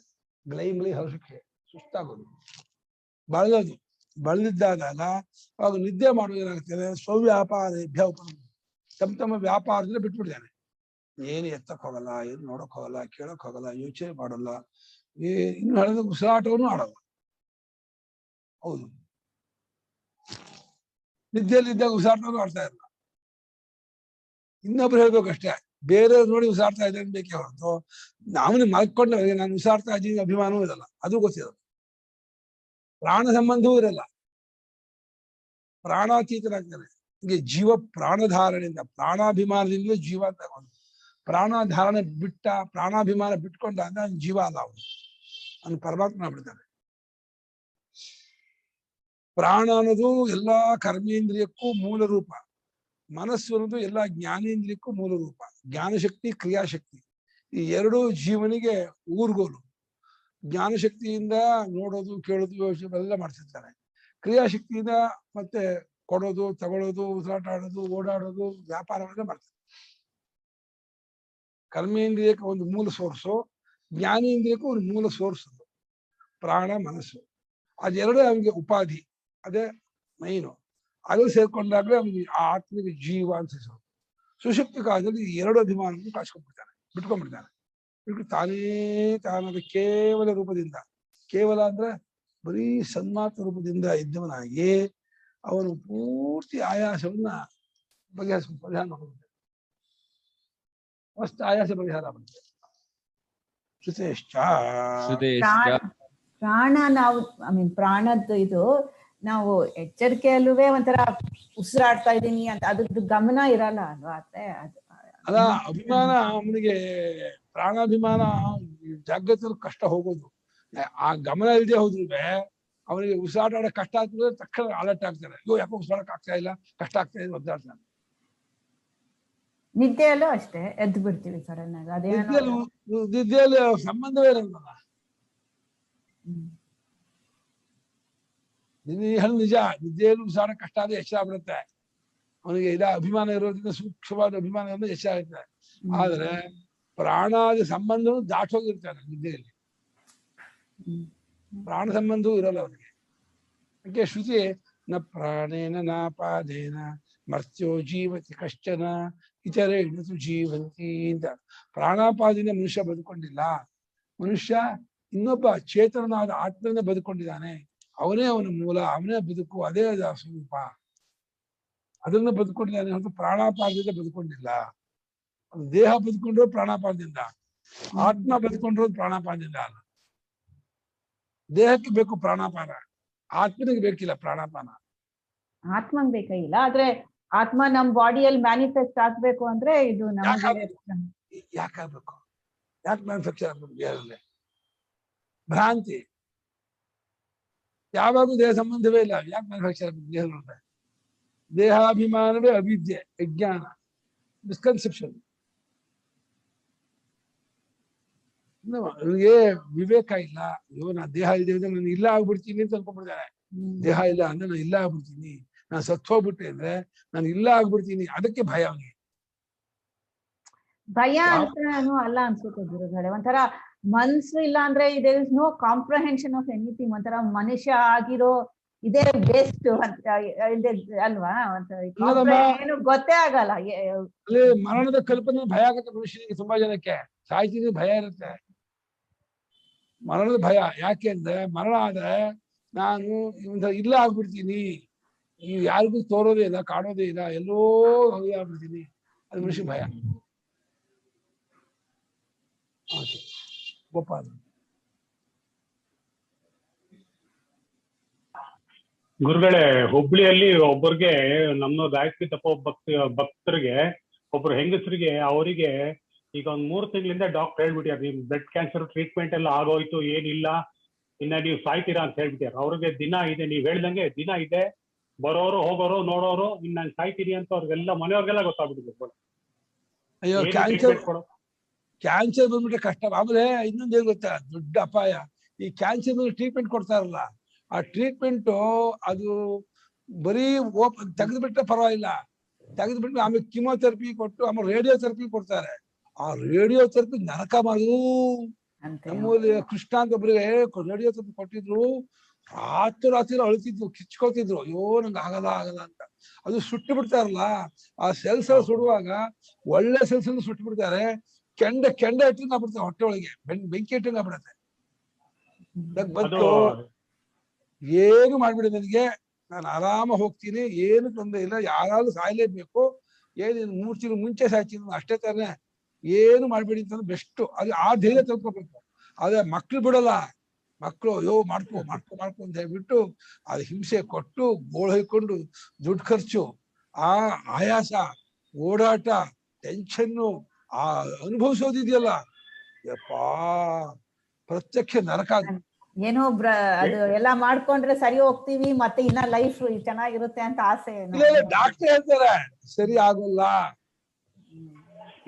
ಗ್ಲೈಮ್ಲಿ ಹರ್ಷಕ್ಕೆ ಸುಸ್ತಾಗೋದು, ಬಳಲಿದ್ದಾದಾಗ ಅವಾಗ ನಿದ್ದೆ ಮಾಡೋದು ಏನಾಗ್ತದೆ? ಸ್ವವ್ಯಾಪಾರೇಭ್ಯ ತಮ್ಮ ವ್ಯಾಪಾರದಿಂದ ಬಿಟ್ಬಿಟ್ಟಿದ್ದಾನೆ. ಏನು ಎತ್ತಕ್ ಹೋಗಲ್ಲ, ಏನು ನೋಡಕ್ ಹೋಗಲ್ಲ, ಕೇಳಕ್ ಹೋಗಲ್ಲ, ಯೋಚನೆ ಮಾಡಲ್ಲ, ಇನ್ನು ಹೇಳಿದ ಉಸಿರಾಟವನ್ನು ಆಡಲ್ಲ. ಹೌದು, ನಿದ್ದೆಯಲ್ಲಿದ್ದಾಗ ಉಸಿರಾಟವನ್ನು ಆಡ್ತಾ ಇಲ್ಲ. ಇನ್ನೊಬ್ರು ಹೇಳ್ಬೇಕಷ್ಟೇ, ಬೇರೆ ನೋಡಿ ಉಸಿರಾಡ್ತಾ ಇದ್ದೇನೆ ಬೇಕೇ ಹೊರತು ನಾವನ್ನ ಮಲ್ಕೊಂಡವರಿಗೆ ನಾನು ಉಸಿರಾಡ್ತಾ ಇದ್ದೀನಿ ಅಭಿಮಾನವೂ ಇರಲ್ಲ, ಅದು ಗೊತ್ತಿರಲ್ಲ. ಪ್ರಾಣ ಸಂಬಂಧವೂ ಇರಲ್ಲ, ಪ್ರಾಣಾತೀತನಾಗ್ತಾನೆ. ಹೀಗೆ ಜೀವ ಪ್ರಾಣಧಾರಣೆಯಿಂದ, ಪ್ರಾಣಾಭಿಮಾನದಿಂದ ಜೀವ ಅಂತ ಪ್ರಾಣಧಾರಣೆ ಪ್ರಾಣಾಭಿಮಾನ ಬಿಟ್ಕೊಂಡ ಜೀವ ಅಲ್ಲ, ಅವನು ಪರಮಾತ್ಮ ಬಿಡ್ತಾನೆ. ಪ್ರಾಣ ಅನ್ನೋದು ಎಲ್ಲಾ ಕರ್ಮೇಂದ್ರಿಯಕ್ಕೂ ಮೂಲ ರೂಪ, ಮನಸ್ಸು ಅನ್ನೋದು ಎಲ್ಲ ಜ್ಞಾನೇಂದ್ರಿಯಕ್ಕೂ ಮೂಲ ರೂಪ. ಜ್ಞಾನಶಕ್ತಿ, ಕ್ರಿಯಾಶಕ್ತಿ, ಈ ಎರಡೂ ಜೀವನಿಗೆ ಊರ್ಗೋಲು. ಜ್ಞಾನಶಕ್ತಿಯಿಂದ ನೋಡೋದು, ಕೇಳೋದು, ಯೋಚನೆ ಎಲ್ಲ ಮಾಡ್ತಿರ್ತಾನೆ. ಕ್ರಿಯಾಶಕ್ತಿಯಿಂದ ಮತ್ತೆ ಕೊಡೋದು, ತಗೊಳ್ಳೋದು, ಉಸಿರಾಟ ಆಡೋದು, ಓಡಾಡೋದು, ವ್ಯಾಪಾರವನ್ನ ಮಾಡ್ತಾರೆ. ಕರ್ಮೇಂದ್ರಿಯಕ್ಕೆ ಒಂದು ಮೂಲ ಸೋರ್ಸು, ಜ್ಞಾನೇಂದ್ರಿಯಕ್ಕೂ ಒಂದು ಮೂಲ ಸೋರ್ಸ್ ಅದು ಪ್ರಾಣ ಮನಸ್ಸು. ಅದೆರಡೇ ಅವನಿಗೆ ಉಪಾಧಿ, ಅದೇ ಮೈನು. ಅದು ಸೇರ್ಕೊಂಡಾಗಲೇ ಅವನಿಗೆ ಆ ಆತ್ಮಿಗೆ ಜೀವ ಅಂತ ಹೆಸರು. ಸುಷುಪ್ತಿ ಕಾಲದಲ್ಲಿ ಈ ಎರಡು ಅಭಿಮಾನವನ್ನು ಬಿಟ್ಕೊಂಡ್ಬಿಡ್ತಾನೆ. ತಾನಾದ ಕೇವಲ ರೂಪದಿಂದ, ಕೇವಲ ಅಂದ್ರೆ ಬರೀ ಸನ್ಮಾತ್ರ ರೂಪದಿಂದ ಇದ್ದವನಾಗಿ ಅವನು ಪೂರ್ತಿ ಆಯಾಸವನ್ನ ಪರಿಹಾರ ಮಾಡ್ಕೊಳ್ತಾನೆ. ಮಸ್ತ್ ಆಯಾಸ ಪರಿಹಾರ ಮಾಡುತ್ತೆ. ಪ್ರಾಣ ನಾವು ಪ್ರಾಣದ್ದು ಇದು ನಾವು ಎಚ್ಚರಿಕೆಯಲ್ಲೂ ಒಂಥರ ಉಸಿರಾಡ್ತಾ ಇದ್ದೀನಿ ಅಂತ ಅದ್ರದ್ದು ಗಮನ ಇರಲ್ಲ ಅಲ್ವಾ? ಅಲ್ಲ, ಅಭಿಮಾನ ಅವನಿಗೆ, ಪ್ರಾಣಾಭಿಮಾನ ಜಾಗೃತರು ಕಷ್ಟ ಹೋಗೋದು. ಆ ಗಮನ ಇಲ್ಲದೆ ಹೋದ್ರೆ ಅವನಿಗೆ ಉಸಿರಾಟ ಕಷ್ಟ ಆಗ್ತದೆ, ತಕ್ಷಣ ಅಲರ್ಟ್ ಆಗ್ತಾರೆ. ಅಯ್ಯೋ ಯಾಕೋ ಉಸಿರಾಡಕ್ ಆಗ್ತಾ ಇಲ್ಲ, ಕಷ್ಟ ಆಗ್ತಾ ಇದೆ, ಒದ್ದಾಡ್ತಾನೆ. ನಿದ್ದೆಯಲ್ಲೂ ಅಷ್ಟೇ ಎದ್ದು ಬಿಡ್ತೀವಿ ಸಡನ್ ಆಗಿ. ನಿದ್ದೆಯಲ್ಲಿ ಸಂಬಂಧವೇ ಇರಲ್ಲ. ನಿಜ, ನಿದ್ದೆಯಲ್ಲೂ ಉಸಿರಾಡ ಕಷ್ಟ ಆದ್ರೆ ಎಚ್ಚರ ಆಗ್ಬಿಡುತ್ತೆ ಅವನಿಗೆ. ಅಭಿಮಾನ ಇರೋದ್ರಿಂದ ಸೂಕ್ಷ್ಮವಾದ ಅಭಿಮಾನ ಎಚ್ಚರ ಆಗುತ್ತೆ. ಆದ್ರೆ ಪ್ರಾಣಾದಿ ಸಂಬಂಧವೂ ದಾಟೋಗಿರ್ತಾನೆ ನಿದ್ದೆಯಲ್ಲಿ, ಪ್ರಾಣ ಸಂಬಂಧವೂ ಇರಲ್ಲ ಅವನಿಗೆ. ಅದಕ್ಕೆ ಶ್ರುತಿ ನ ಪ್ರಾಣೇನ ನಾಪಾದೇನ ಮರ್ತ್ಯೋ ಜೀವತಿ ಕಶ್ಚನ ಇತರೇಣ ಜೀವಂತಿ ಅಂತ. ಪ್ರಾಣಾಪಾದಿನ ಮನುಷ್ಯ ಬದುಕೊಂಡಿಲ್ಲ. ಮನುಷ್ಯ ಇನ್ನೊಬ್ಬ ಚೇತನನಾದ ಆತ್ಮನ ಬದುಕೊಂಡಿದ್ದಾನೆ. ಅವನೇ ಅವನ ಮೂಲ, ಅವನೇ ಬದುಕು, ಅದೇ ಸ್ವರೂಪ. ಅದನ್ನ ಬದುಕೊಂಡಿದ್ದಾನೆ ಹೊರತು ಪ್ರಾಣಾಪಾದದಿಂದ ಬದುಕೊಂಡಿಲ್ಲ. ದೇಹ ಬದುಕೊಂಡ್ರು ಪ್ರಾಣಾಪಾದದಿಂದ, ಆತ್ಮ ಬದುಕೊಂಡ್ರು ಪ್ರಾಣಾಪಾದದಿಂದ ಅಲ್ಲ. ದೇಹಕ್ಕೆ ಬೇಕು ಪ್ರಾಣಾಪಾನ, ಆತ್ಮನಿಗೆ ಬೇಕಿಲ್ಲ ಪ್ರಾಣಾಪಾನ. ಆತ್ಮಂಗ್ ಬೇಕಾಗಿಲ್ಲ, ಆದ್ರೆ ಆತ್ಮ ನಮ್ ಬಾಡಿಯಲ್ಲಿ ಮ್ಯಾನಿಫೆಸ್ಟ್ ಆಗ್ಬೇಕು ಅಂದ್ರೆ ಇದು ಯಾಕಾಗ್ಬೇಕು? ಯಾಕೆ ಮ್ಯಾನುಫ್ಯಾಕ್ಚರ್ ಆಗ್ಬೇಕು? ದೇಹದಲ್ಲಿ ಭ್ರಾಂತಿ. ಯಾವಾಗೂ ದೇಹ ಸಂಬಂಧವೇ ಇಲ್ಲ, ಯಾಕೆ ಮ್ಯಾನುಫ್ಯಾಕ್ಚರ್ ಆಗ್ಬೇಕು? ದೇಹ ದೇಹಾಭಿಮಾನವೇ ಅವಿದ್ಯೆ, ಅಜ್ಞಾನ, ಮಿಸ್ಕನ್ಸೆಪ್ಷನ್. ಅವನಿಗೆ ವಿವೇಕ ಇಲ್ಲ. ಅಯ್ಯೋ ನಾ ದೇಹ ಇದೆ ಅಂದ್ರೆ ನಾನು ಇಲ್ಲ ಆಗ್ಬಿಡ್ತೀನಿ ಅಂತ ಅನ್ಕೊಂಡ್ಬಿಡ್ತಾನೆ. ದೇಹ ಇಲ್ಲ ಅಂದ್ರೆ ನಾನು ಇಲ್ಲ ಆಗ್ಬಿಡ್ತೀನಿ, ನಾನು ಸತ್ತು ಹೋಗ್ಬಿಟ್ಟೆ ಅಂದ್ರೆ ನಾನು ಇಲ್ಲ ಆಗ್ಬಿಡ್ತೀನಿ, ಅದಕ್ಕೆ ಭಯ ಅವನಿಗೆ. ಭಯ ಅಂತಾನು ಅಲ್ಲ ಅನ್ಸುತ್ತೆ ಗುರುಗಳೇ. ಒಂಥರ ಮನ್ಸು ಇಲ್ಲ ಅಂದ್ರೆ there is no comprehension of anything. ಒಂಥರ ಮನುಷ್ಯ ಆಗಿರೋ ಇದೇ ಬೆಸ್ಟ್ ಅಂತ ಅಲ್ವಾ? ಏನು ಗೊತ್ತೇ ಆಗಲ್ಲ. ಅಲ್ಲಿ ಮರಣದ ಕಲ್ಪನೆ ಭಯ ಆಗತ್ತೆ ಮನುಷ್ಯನಿಗೆ. ತುಂಬಾ ಜನಕ್ಕೆ ಸಾಯ್ತಿದ್ರೆ ಭಯ ಇರುತ್ತೆ. ಮರಣದ ಭಯ ಯಾಕೆ ಅಂದ್ರೆ ಮರಣ ಆದ್ರೆ ನಾನು ಇಲ್ಲ ಆಗ್ಬಿಡ್ತೀನಿ, ಈಗ ಯಾರಿಗೂ ತೋರೋದೇ ಇಲ್ಲ, ಕಾಣೋದೇ ಇಲ್ಲ, ಎಲ್ಲೋ ಆಗ್ಬಿಡ್ತೀನಿ, ಅದು ಮನುಷ್ಯ ಭಯ. ಗೋಪಾಲ ಗುರುಗಳೇ, ಹುಬ್ಳಿಯಲ್ಲಿ ಒಬ್ಬರಿಗೆ ನಮ್ಮ ಗಾಯತ್ರಿ ತಪೋ ಭಕ್ತರಿಗೆ ಒಬ್ರು ಹೆಂಗಸರಿಗೆ, ಅವರಿಗೆ ಈಗ ಒಂದ್ 3 ತಿಂಗಳಿಂದ ಡಾಕ್ಟರ್ ಹೇಳ್ಬಿಟ್ಟಾರೆ, ನಿಮ್ ಬ್ಲಡ್ ಕ್ಯಾನ್ಸರ್ ಟ್ರೀಟ್ಮೆಂಟ್ ಎಲ್ಲ ಆಗೋಯ್ತು, ಏನಿಲ್ಲ, ಇನ್ನ ನೀವು ಸಾಯ್ತೀರಾ ಅಂತ ಹೇಳ್ಬಿಟ್ಟಾರೆ. ಅವ್ರಿಗೆ ದಿನ ಇದೆ, ನೀವ್ ಹೇಳ್ದಂಗೆ ದಿನ ಇದೆ, ಬರೋರು ಹೋಗೋರು ನೋಡೋರು, ಇನ್ನ ನಾನು ಸಾಯ್ತೀನಿ ಅಂತ ಅವ್ರಿಗೆಲ್ಲ ಮನೆಯವ್ರಿಗೆಲ್ಲ ಗೊತ್ತಾಗ್ಬಿಟ್ಟಿದೆ. ಅಯ್ಯೋ, ಕ್ಯಾನ್ಸರ್ ಬಂದ್ಬಿಟ್ರೆ ಕಷ್ಟ. ಆಮೇಲೆ ಇನ್ನೊಂದೇನು ಗೊತ್ತಾ, ದೊಡ್ಡ ಅಪಾಯ. ಈ ಕ್ಯಾನ್ಸರ್ ಟ್ರೀಟ್ಮೆಂಟ್ ಕೊಡ್ತಾರಲ್ಲ, ಆ ಟ್ರೀಟ್ಮೆಂಟ್ ಅದು ಬರೀ ತೆಗೆದ್ಬಿಟ್ರೆ ಪರವಾಗಿಲ್ಲ, ತೆಗೆದ್ಬಿಟ್ರೆ ಆಮೇಲೆ ಕಿಮೋಥೆರಪಿ ಕೊಟ್ಟು ಆಮೇಲೆ ರೇಡಿಯೋಥೆರಪಿ ಕೊಡ್ತಾರೆ. ಆ ರೇಡಿಯೋಥೆರಪಿ ನರಕ ಮಾಡೋದು. ನಮ್ಮಲ್ಲಿ ಕೃಷ್ಣ ಅಂತ ಒಬ್ಬರಿಗೆ ರೇಡಿಯೋಥೆರಪಿ ಕೊಟ್ಟಿದ್ರು, ರಾತ್ರಿ ಅಳ್ತಿದ್ರು, ಕಿಚ್ಕೊತಿದ್ರು, ಅಯ್ಯೋ ನಂಗೆ ಆಗಲ್ಲ ಅಂತ. ಅದು ಸುಟ್ಟು ಬಿಡ್ತಾರಲ್ಲ, ಆ ಸೆಲ್ಸ್ ಎಲ್ಲ ಸುಡುವಾಗ ಒಳ್ಳೆ ಸೆಲ್ಸ್ ಎಲ್ಲ ಸುಟ್ಟು ಬಿಡ್ತಾರೆ, ಕೆಂಡ ಇಟ್ಟಿಂದ ಬಿಡ್ತಾರೆ, ಹೊಟ್ಟೆ ಒಳಗೆ ಬೆಂಕಿ ಇಟ್ಟಿಂದ ಬಿಡುತ್ತೆ. ಬಂತು, ಏನು ಮಾಡ್ಬಿಡಿ ನನಗೆ, ನಾನು ಆರಾಮ ಹೋಗ್ತೀನಿ, ಏನು ತೊಂದರೆ ಇಲ್ಲ, ಯಾರಾದ್ರೂ ಸಾಯ್ಲೇಬೇಕು, ಏನು 3 ತಿಂಗಳು ಮುಂಚೆ ಸಾಯ್ತೀನಿ ಅಷ್ಟೇ ತಾನೆ, ಏನು ಮಾಡ್ಬೇಡಿ ಅಂತ ಬೆಸ್ಟ್. ಅದು ಆ ಧೈರ್ಯ ತಗೋಬೇಕು. ಆದ್ರೆ ಮಕ್ಳು ಬಿಡಲ್ಲ, ಮಕ್ಕಳು ಅಯ್ಯೋ ಮಾಡ್ಕೊ ಅಂತ ಹೇಳ್ಬಿಟ್ಟು ಅದು ಹಿಂಸೆ ಕೊಟ್ಟು ಗೋಳು ಹೊಯ್ಕೊಂಡು ದುಡ್ಡು ಖರ್ಚು, ಆ ಆಯಾಸ, ಓಡಾಟ, ಟೆನ್ಷನ್ನು, ಆ ಅನುಭವಿಸೋದಿದೆಯಲ್ಲ, ಯಪ್ಪಾ ಪ್ರತ್ಯಕ್ಷ ನರಕ. ಏನೋ ಅದು ಎಲ್ಲ ಮಾಡ್ಕೊಂಡ್ರೆ ಸರಿ ಹೋಗ್ತೀವಿ, ಮತ್ತೆ ಇನ್ನ ಲೈಫ್ ಚೆನ್ನಾಗಿರುತ್ತೆ ಅಂತ ಆಸೆ. ಡಾಕ್ಟರ್ ಹೇಳ್ತಾರೆ ಸರಿ ಆಗೋಲ್ಲ,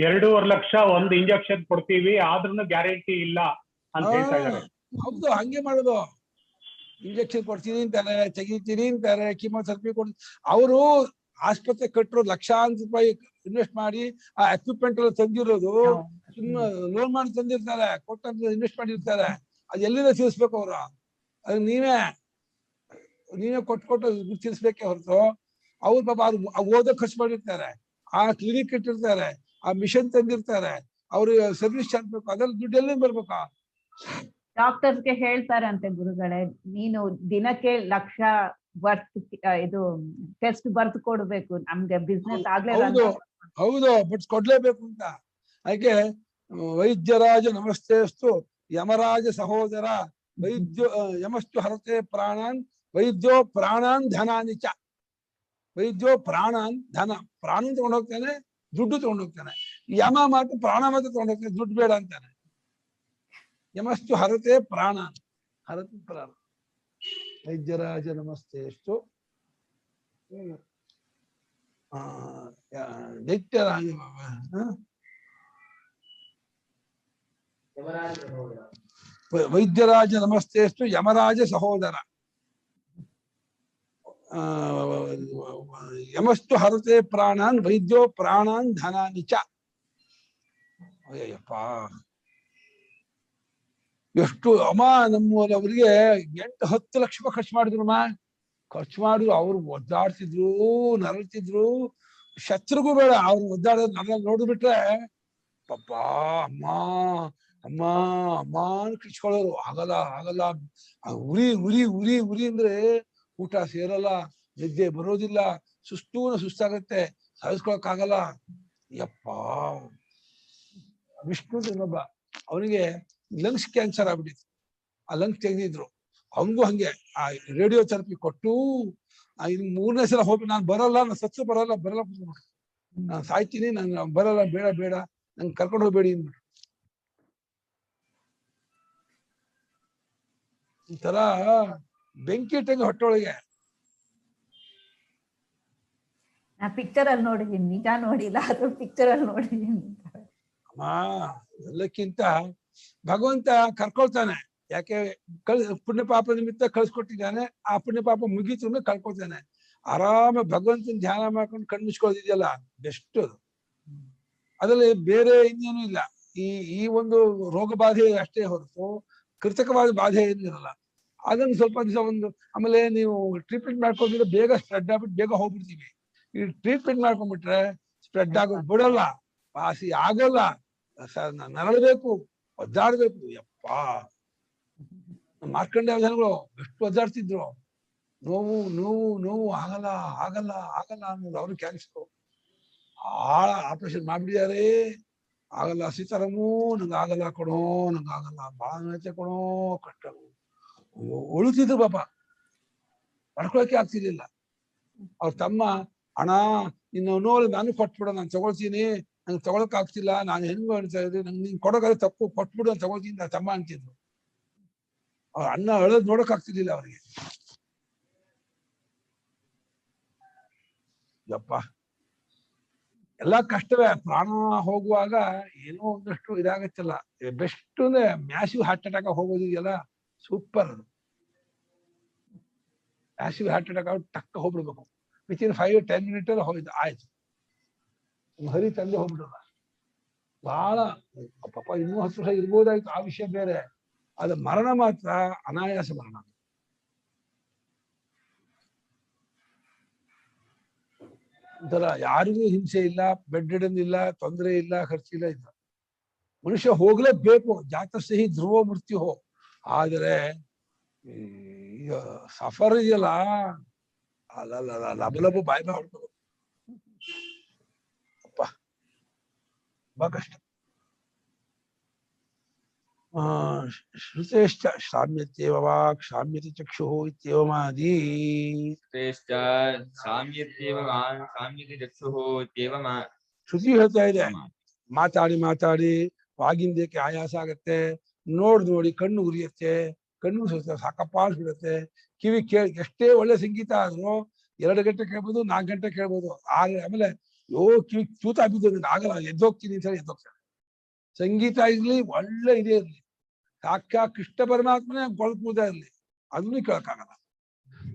2.5 ಲಕ್ಷ ಒಂದು ಇಂಜೆಕ್ಷನ್ ಕೊಡ್ತೀವಿ, ಆದ್ರೂ ಗ್ಯಾರಂಟಿ ಇಲ್ಲ ಅಂತ ಹೇಳ್ತಾ ಇದ್ದಾರೆ. ಹೌದು, ಹಂಗೆ ಮಾಡೋದು. ಇಂಜೆಕ್ಷನ್ ಕೊಡ್ತೀನಿ ಅಂತಾರೆ, ತೆಗಿತೀನಿ ಅಂತಾರೆ, ಕಿಮೋಥೆರಪಿ ಕೊಡ್. ಅವರು ಆಸ್ಪತ್ರೆ ಕಟ್ಟರು ಲಕ್ಷಾಂತರ ರೂಪಾಯಿ ಇನ್ವೆಸ್ಟ್ ಮಾಡಿ ಆ ಎಕ್ವಿಪ್ಮೆಂಟ್ ಎಲ್ಲ ತಂದಿರೋದು, ಲೋನ್ ಮಾಡಿ ತಂದಿರ್ತಾರೆ, ಕೊಟ್ಟಂತ ಇನ್ವೆಸ್ಟ್ ಮಾಡಿರ್ತಾರೆ. ಅದು ಎಲ್ಲಿಂದ ತೀರಿಸ್ಬೇಕು ಅವರು? ಅದು ನೀವೇ ಕೊಟ್ಟು ತೀರಿಸ್ಬೇಕೆ ಹೊರತು, ಅವ್ರು ಪಾಪ ಅದು ಓದೋ ಖರ್ಚು ಮಾಡಿರ್ತಾರೆ, ಆ ಕ್ಲಿನಿಕ್ ಇಟ್ಟಿರ್ತಾರೆ, ಆ ಮಿಷನ್ ತಂದಿರ್ತಾರೆ, ಅವ್ರು ಸರ್ವಿಸ್ ಚಾರ್ಜ್, ಅದೆಲ್ಲ ದುಡ್ಡು ಎಲ್ಲಿಂದ ಬರ್ಬೇಕಾ? ಡಾಕ್ಟರ್ಸ್ಗೆ ಹೇಳ್ತಾರೆ ಅಂತೆ ಗುರುಗಳೇ, ನೀನು ದಿನಕ್ಕೆ 1 ಲಕ್ಷ ಇದು ಟೆಸ್ಟ್ ಬರ್ದು ಕೊಡ್ಬೇಕು, ನಮ್ಗೆ ಬಿಸ್ನೆಸ್ ಆಗ್ಲೇ. ಹೌದು, ಬಟ್ ಕೊಡ್ಲೇಬೇಕು ಅಂತ. ಯಾಕೆ ವೈದ್ಯರಾಜ ನಮಸ್ತೆಸ್ತು ಯಮರಾಜ ಸಹೋದರ ಯಮಸ್ತು ಹರತೆ ಪ್ರಾಣಾನ್ ವೈದ್ಯೋ ಪ್ರಾಣಾನ್ ಧನಾನಿಚ. ವೈದ್ಯೋ ಪ್ರಾಣಾನ್ ಧನ, ಪ್ರಾಣ ತಗೊಂಡೋಗ್ತಾನೆ, ದುಡ್ಡು ತಗೊಂಡೋಗ್ತಾನೆ. ಯಮ ಮಾತ್ರ ಪ್ರಾಣ ಮಾತ್ರ ತಗೊಂಡೋಗ್ತಾನೆ, ದುಡ್ಡು ಬೇಡ ಅಂತಾನೆ. ಯಮಸ್ತು ಹರತೆ ಪ್ರಾಣಾನ್, ಹರತೆ ಪ್ರಾಣ. ವೈದ್ಯರಾಜ ನಮಸ್ತೆಸ್ತು ದೈತ್ಯರಾಜ ವೈದ್ಯರಾಜ ನಮಸ್ತೆಸ್ತು ಯಮರಾಜ ಸಹೋದರ ಯಮಸ್ತು ಹರತೆ ಪ್ರಾಣಾನ್ ವೈದ್ಯೋ ಪ್ರಾಣಾನ್ ಧನಾನಿಚ. ಅಯ್ಯಪ್ಪ, ಎಷ್ಟು ಅಮ್ಮ ನಮ್ಮಲ್ಲಿ ಅವರಿಗೆ 8-10 ಲಕ್ಷ ರೂಪಾಯಿ ಖರ್ಚು ಮಾಡಿದ್ರು. ಖರ್ಚು ಮಾಡಿದ್ರು, ಅವ್ರು ಒದ್ದಾಡ್ತಿದ್ರು, ನರಳ್ತಿದ್ರು. ಶತ್ರುಗೂ ಬೇಡ, ಅವ್ರು ಒದ್ದಾಡೋದು ನನ್ನ ನೋಡ್ಬಿಟ್ರೆ ಪಪ್ಪ ಅಮ್ಮ ಅಮ್ಮ ಅಮ್ಮ ಕಿಚ್ಕೊಳ್ಳೋರು. ಆಗಲ್ಲ ಉರಿ ಅಂದ್ರೆ ಊಟ ಸೇರಲ್ಲ, ನಿದ್ದೆ ಬರೋದಿಲ್ಲ, ಸುಸ್ತಾಗತ್ತೆ, ಸಹಿಸ್ಕೊಳಕ್ಕಾಗಲ್ಲ. ಯಪ್ಪ, ವಿಷ್ಣು ಇನ್ನೊಬ್ಬ, ಅವನಿಗೆ ಲಂಗ್ಸ್ ಕ್ಯಾನ್ಸರ್ ಆಗ್ಬಿಟ್ಟಿತ್ತು. ಆ ಲಂಗ್ಸ್ ತೆಗೆದಿದ್ರು. ಅವನಿಗೂ ಹಂಗೆ ಆ ರೇಡಿಯೋಥೆರಪಿ ಕೊಟ್ಟು, ಇನ್ನು 3ನೇ ಸಲ ಹೋಗಿ ನಾನು ಬರಲ್ಲ, ನಾನು ಸತ್ತು ಬರಲ್ಲ, ನಾನು ಸಾಯ್ತೀನಿ, ನಾನು ಬರಲ್ಲ, ಬೇಡ ನಂಗೆ ಕರ್ಕೊಂಡು ಹೋಗ್ಬೇಡಿ ಅಂದ್ಬಿಟ್ಟು. ಒಂಥರ ಬೆಂಕಿ ಇಟ್ಟಂಗೆ ಹೊಟ್ಟೊಳಗೆ. ನಾ ಪಿಕ್ಚರ್ ಅಲ್ಲಿ ನೋಡಿದೀನಿ, ನಿಜ ನೋಡಿಲ್ಲ, ಅದು ಪಿಕ್ಚರ್ ಅಲ್ಲಿ ನೋಡಿದೀನಿ. ಅಮ್ಮ, ಎಲ್ಲಕ್ಕಿಂತ ಭಗವಂತ ಕರ್ಕೊಳ್ತಾನೆ. ಯಾಕೆ ಪುಣ್ಯ ಪಾಪ ನಿಮಿತ್ತ ಕಳ್ಸಿಕೊಟ್ಟಿದ್ದಾನೆ. ಆ ಪುಣ್ಯ ಪಾಪ ಮುಗೀತು ಕಳ್ಕೊಳ್ತಾನೆ. ಆರಾಮ ಭಗವಂತನ ಧ್ಯಾನ ಮಾಡ್ಕೊಂಡು ಕಣ್ಣು ಮುಚ್ಕೊಳ್ಳೋದಿದೆಯಲ್ಲ, ಬೆಸ್ಟ್ ಅದು. ಅದರಲ್ಲಿ ಬೇರೆ ಇನ್ನೇನು ಇಲ್ಲ. ಈ ಒಂದು ರೋಗ ಬಾಧೆ ಅಷ್ಟೇ ಹೊರತು ಕೃತಕವಾದ ಬಾಧೆ ಏನಿರಲ್ಲ. ಅದನ್ನು ಸ್ವಲ್ಪ ದಿವಸ ಆಮೇಲೆ ನೀವು ಟ್ರೀಟ್ಮೆಂಟ್ ಮಾಡ್ಕೊಂಡ್ರೆ ಬೇಗ ಸ್ಪ್ರೆಡ್ ಆಗ್ಬಿಟ್ಟು ಬೇಗ ಹೋಗ್ಬಿಡ್ತೀವಿ. ಈ ಟ್ರೀಟ್ಮೆಂಟ್ ಮಾಡ್ಕೊಂಡ್ಬಿಟ್ರೆ ಸ್ಪ್ರೆಡ್ ಆಗೋದು ಬಿಡಲ್ಲ, ವಾಸಿ ಆಗಲ್ಲ, ನರಳಬೇಕು, ಒದ್ದಾಡ್ಬೇಕು. ಯಪ್ಪಾ, ಮಾರ್ಕಂಡ ಜನಗಳು ಎಷ್ಟು ಒದ್ದಾಡ್ತಿದ್ರು. ನೋವು ನೋವು ನೋವು, ಆಗಲ್ಲ ಆಗಲ್ಲ ಆಗಲ್ಲ ಅನ್ನೋದು. ಅವ್ರು ಕ್ಯಾನ್ಸರ್ ಆಳ ಆಪರೇಷನ್ ಮಾಡ್ಬಿಟ್ಟಿದ್ದಾರೆ, ಆಗಲ್ಲ. ಸೀತಾರಾಮು ನಂಗೆ ಆಗಲ್ಲ ಕೊಡೋ, ನಂಗೆ ಆಗಲ್ಲ, ಬಾಳ ನೈತೆ ಕೊಡೋ, ಕಷ್ಟ. ಉಳಿತಿದ್ರು ಪಾಪ, ಪಡ್ಕೊಳಕ್ಕೆ ಆಗ್ತಿರ್ಲಿಲ್ಲ. ಅವ್ರ ತಮ್ಮ, ಅಣ್ಣ ಇನ್ನು ನೋವು ನಾನು ಕೊಟ್ಬಿಡ, ನಾನು ತಗೊಳ್ತೀನಿ, ನಂಗೆ ತಗೊಳಕ್ ಆಗ್ತಿಲ್ಲ, ನಾನು ಹೆಂಗು ಅನ್ತಾ ಇದ್ರಿ, ನಂಗೆ ನೀನ್ ಕೊಡೋಕಾದ್ರೆ ತಪ್ಪು, ಕೊಟ್ಬಿಡು, ನಾನು ತಗೊಳ್ತೀನಿ ನಾ ತಮ್ಮ ಅಂತಿದ್ರು. ಅವ್ರ ಅಣ್ಣ ಅಳೋದ್ ನೋಡಕ್ ಆಗ್ತಿರ್ಲಿಲ್ಲ ಅವ್ರಿಗೆ. ಯಪ್ಪ, ಎಲ್ಲಾ ಕಷ್ಟವೇ. ಪ್ರಾಣ ಹೋಗುವಾಗ ಏನೋ ಒಂದಷ್ಟು ಇದಾಗತ್ತಲ್ಲ. ಬೆಸ್ಟ್ ಅಂದ್ರೆ ಮ್ಯಾಸಿವ್ ಹಾರ್ಟ್ ಅಟ್ಯಾಕ್ ಹೋಗೋದಿದೆಯಲ್ಲ, ಸೂಪರ್. ಅದು ಮ್ಯಾಸಿವ್ ಹಾರ್ಟ್ ಅಟ್ಯಾಕ್ ಆಗಿ ಟಕ್ಕ ಹೋಗ್ಬಿಡ್ಬೇಕು, ವಿತಿನ್ 5-10 ಮಿನಿಟ್ ಅಲ್ಲಿ ಹೋಯ್ತು, ಆಯ್ತು, ಹರಿ ತಂದೆ ಹೋಗ್ಬಿಡಲ್ಲ. ಬಹಳ ಪಾಪ ಇನ್ನೂ 10 ವರ್ಷ ಇರ್ಬೋದಾಯ್ತು, ಆ ವಿಷಯ ಬೇರೆ. ಅದು ಮರಣ ಮಾತ್ರ ಅನಾಯಾಸ ಮರಣ. ಒಂಥರ ಯಾರಿಗೂ ಹಿಂಸೆ ಇಲ್ಲ, ಬೆಡ್ ರಿಡನ್ ಇಲ್ಲ, ತೊಂದರೆ ಇಲ್ಲ, ಖರ್ಚಿಲ್ಲ, ಇಲ್ಲ. ಮನುಷ್ಯ ಹೋಗ್ಲೇಬೇಕು, ಜಾತಸ್ಸಹಿ ಧ್ರುವ ಮೃತ್ಯು. ಆದರೆ ಈಗ ಸಫರ್ ಇದೆಯಲ್ಲ, ಅಲ್ಲ ಲಬಲಬ ಬಾಯಿ ಹೊಡ್ಕೋದು, ಅಪ್ಪ ತುಂಬಾ ಕಷ್ಟ. ಶ್ರುತೇಶ್ಚ ಶಾಮ್ಯತ್ಯೇವ ವಾಕ್ ಶಾಮ್ಯತಿ ಚಕ್ಷುಃ ಇತ್ಯೇವಮಾದಿ. ಶ್ರುತಿ ಹೇಳ್ತಾ ಇದೆ, ಮಾತಾಡಿ ಮಾತಾಡಿ ವಾಗಿಂದಕ್ಕೆ ಆಯಾಸ ಆಗತ್ತೆ, ನೋಡಿ ಕಣ್ಣು ಉರಿಯತ್ತೆ, ಕಣ್ಣು ಸಾಕಪ್ಪ ಅನ್ಸ್ಬಿಡತ್ತೆ. ಕಿವಿ ಎಷ್ಟೇ ಒಳ್ಳೆ ಸಂಗೀತ ಆದ್ರೂ 2 ಗಂಟೆ ಕೇಳ್ಬೋದು, 4 ಗಂಟೆ ಕೇಳ್ಬೋದು. ಆಮೇಲೆ ಕಿವಿ ಚೂತ ಬಿದ್ದು ಆಗಲ್ಲ, ಎದ್ದೋಗ್ತೀನಿ ಅಂತ ಹೇಳಿ ಎದ್ದೋಗ್ತಾರೆ. ಸಂಗೀತ ಇರ್ಲಿ, ಒಳ್ಳೆ ಇದೇ ಇರ್ಲಿ, ಸಾಕ್ಷಾತ್ ಕೃಷ್ಣ ಪರಮಾತ್ಮನೇ ಕೊಳ್ಕೂದ ಇರ್ಲಿ, ಅದನ್ನು ಕೇಳಕ್ಕಾಗಲ್ಲ.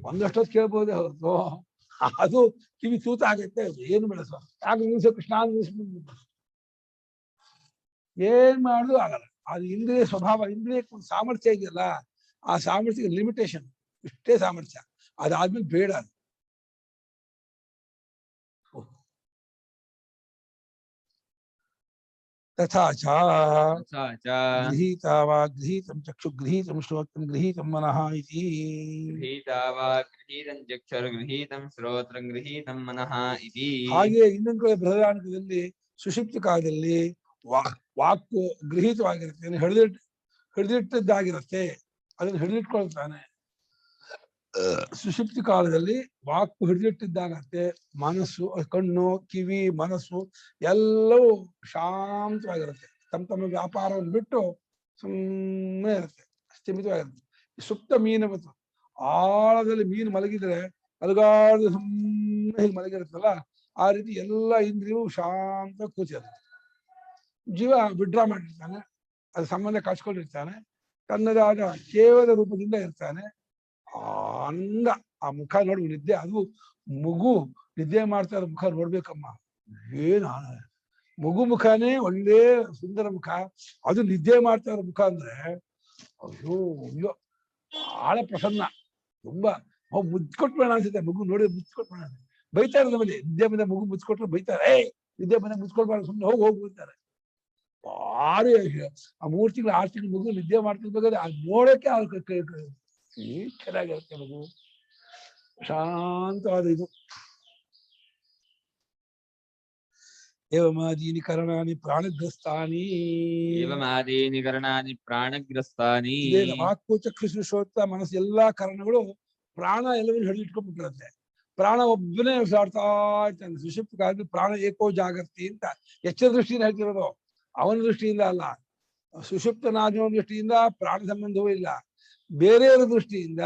ಒಂದಷ್ಟೊತ್ತು ಕೇಳ್ಬೋದೇ ಹೊರತು ಅದು ಕಿವಿ ತೂತ ಆಗತ್ತೆ. ಏನು ಬೆಳೆಸ ಯಾಕೆ ನಿಲ್ಸೋ ಕೃಷ್ಣ ಏನ್ ಮಾಡುದು ಆಗಲ್ಲ. ಅದು ಇಂದ್ರಿಯ ಸ್ವಭಾವ, ಇಂದ್ರಿಯಕ್ಕೆ ಒಂದು ಸಾಮರ್ಥ್ಯ ಇದೆಯಲ್ಲ, ಆ ಸಾಮರ್ಥ್ಯ ಲಿಮಿಟೇಷನ್, ಇಷ್ಟೇ ಸಾಮರ್ಥ್ಯ, ಅದಾದ್ಮೇಲೆ ಬೇಡ. तथा च गृहीता वा गृहीतं चक्षु गृहीतं श्रोत्रं गृहीतं मनः इति. ಹಾಗೆ ಇನ್ನೊಂದು ಕಡೆ ಬೃಹದಾರಣ್ಯಕದಲ್ಲಿ ಸುಷುಪ್ತಿ ಕಾಲದಲ್ಲಿ ವಾಕು ಗೃಹೀತವಾಗಿರುತ್ತೆ, ಹಿಡಿದಿಟ್ಟದ್ದಾಗಿರುತ್ತೆ, ಅದನ್ನು ಹಿಡಿದಿಟ್ಕೊಳ್ತಾನೆ. ಸುಷುಪ್ತಿ ಕಾಲದಲ್ಲಿ ವಾಕು ಹಿಡಿದಿಟ್ಟಿದ್ದಾಗತ್ತೆ, ಮನಸ್ಸು, ಕಣ್ಣು, ಕಿವಿ, ಮನಸ್ಸು ಎಲ್ಲವೂ ಶಾಂತವಾಗಿರುತ್ತೆ. ತಮ್ಮ ವ್ಯಾಪಾರವನ್ನು ಬಿಟ್ಟು ಸುಮ್ಮನೆ ಇರುತ್ತೆ, ಸ್ಥಿಮಿತವಾಗಿರುತ್ತೆ. ಸುಪ್ತ ಮೀನು ಮತ್ತು ಆಳದಲ್ಲಿ ಮೀನು ಮಲಗಿದ್ರೆ ಅಲಗಾಡು ಸುಮ್ಮನೆ ಹೀಗೆ ಮಲಗಿರುತ್ತಲ್ಲ, ಆ ರೀತಿ ಎಲ್ಲ ಇಂದ್ರಿಯವು ಶಾಂತ ಕೂತಿರುತ್ತೆ. ಜೀವ ವಿಡ್ರಾ ಮಾಡಿರ್ತಾನೆ, ಅದು ಸಂಬಂಧ ಕಳ್ಸ್ಕೊಂಡಿರ್ತಾನೆ, ತನ್ನದಾದ ಕೇವಲ ರೂಪದಿಂದ ಇರ್ತಾನೆ. ಆನಂದ. ಆ ಮುಖ ನೋಡಿ ನಿದ್ದೆ, ಅದು ಮಗು ನಿದ್ದೆ ಮಾಡ್ತಾ ಇರೋ ಮುಖ ನೋಡ್ಬೇಕಮ್ಮ, ಏನು ಮಗು ಮುಖನೇ ಒಳ್ಳೆ ಸುಂದರ ಮುಖ, ಅದು ನಿದ್ದೆ ಮಾಡ್ತಾ ಇರೋ ಮುಖ ಅಂದ್ರೆ ಅಯ್ಯೋ ಅಯ್ಯೋ ಬಹಳ ಪ್ರಸನ್ನ. ತುಂಬಾ ಮುಚ್ಕೊಟ್ಬೇಡ ಅನ್ಸುತ್ತೆ, ಮಗು ನೋಡಿ ಮುಚ್ಕೊಟ್ಬೇಡ. ಬೈತಾ ಇರೋದು ನಮ್ಮಲ್ಲಿ, ನಿದ್ದೆ ಬಂದ ಮಗು ಮುಚ್ಕೊಟ್ರೆ ಬೈತಾರೆ, ನಿದ್ದೆ ಬಂದ ಮುಚ್ಕೊಳ್ಬಾರ್ದು, ಸುಮ್ಮನೆ ಹೋಗ್ಬಿಡ್ತಾರೆ. ಭಾರಿ ಆ 3 ತಿಂಗಳು 6 ತಿಂಗಳು ಮಗು ನಿದ್ದೆ ಮಾಡ್ತಿರ್ಬೇಕಾದ್ರೆ ಅದು ನೋಡಕ್ಕೆ ಚೆನ್ನಾಗಿರುತ್ತೆ. ಮಗು ಶಾಂತವಾದ ಇದು. ಏವಮಾದೀನಿ ಕರಣಾನಿ ಪ್ರಾಣಗ್ರಸ್ತಾನಿ. ವಾಕು ಚಕ್ಷು ಶ್ರೋತ್ರ ಮನಸ್ಸು ಎಲ್ಲಾ ಕರಣಗಳು ಪ್ರಾಣ ಎಲ್ಲವನ್ನು ಹಿಡಿದಿಟ್ಕೊಂಡ್ಬಿಟ್ಟಿರುತ್ತೆ. ಪ್ರಾಣ ಒಬ್ಬನೇ ಸಾಡ್ತಾ ಇರ್ತಾನೆ. ಸುಷುಪ್ತಿ ಕಾಲದಲ್ಲಿ ಪ್ರಾಣ ಏಕೋ ಜಾಗರ್ತಿ ಅಂತ ಎಚ್ಚರ ದೃಷ್ಟಿಯಿಂದ ಹೇಳ್ತಿರೋದು, ಅವನ ದೃಷ್ಟಿಯಿಂದ ಅಲ್ಲ. ಸುಷುಪ್ತನಾದ ದೃಷ್ಟಿಯಿಂದ ಪ್ರಾಣ ಸಂಬಂಧವೂ ಇಲ್ಲ, ಬೇರೆಯವರ ದೃಷ್ಟಿಯಿಂದ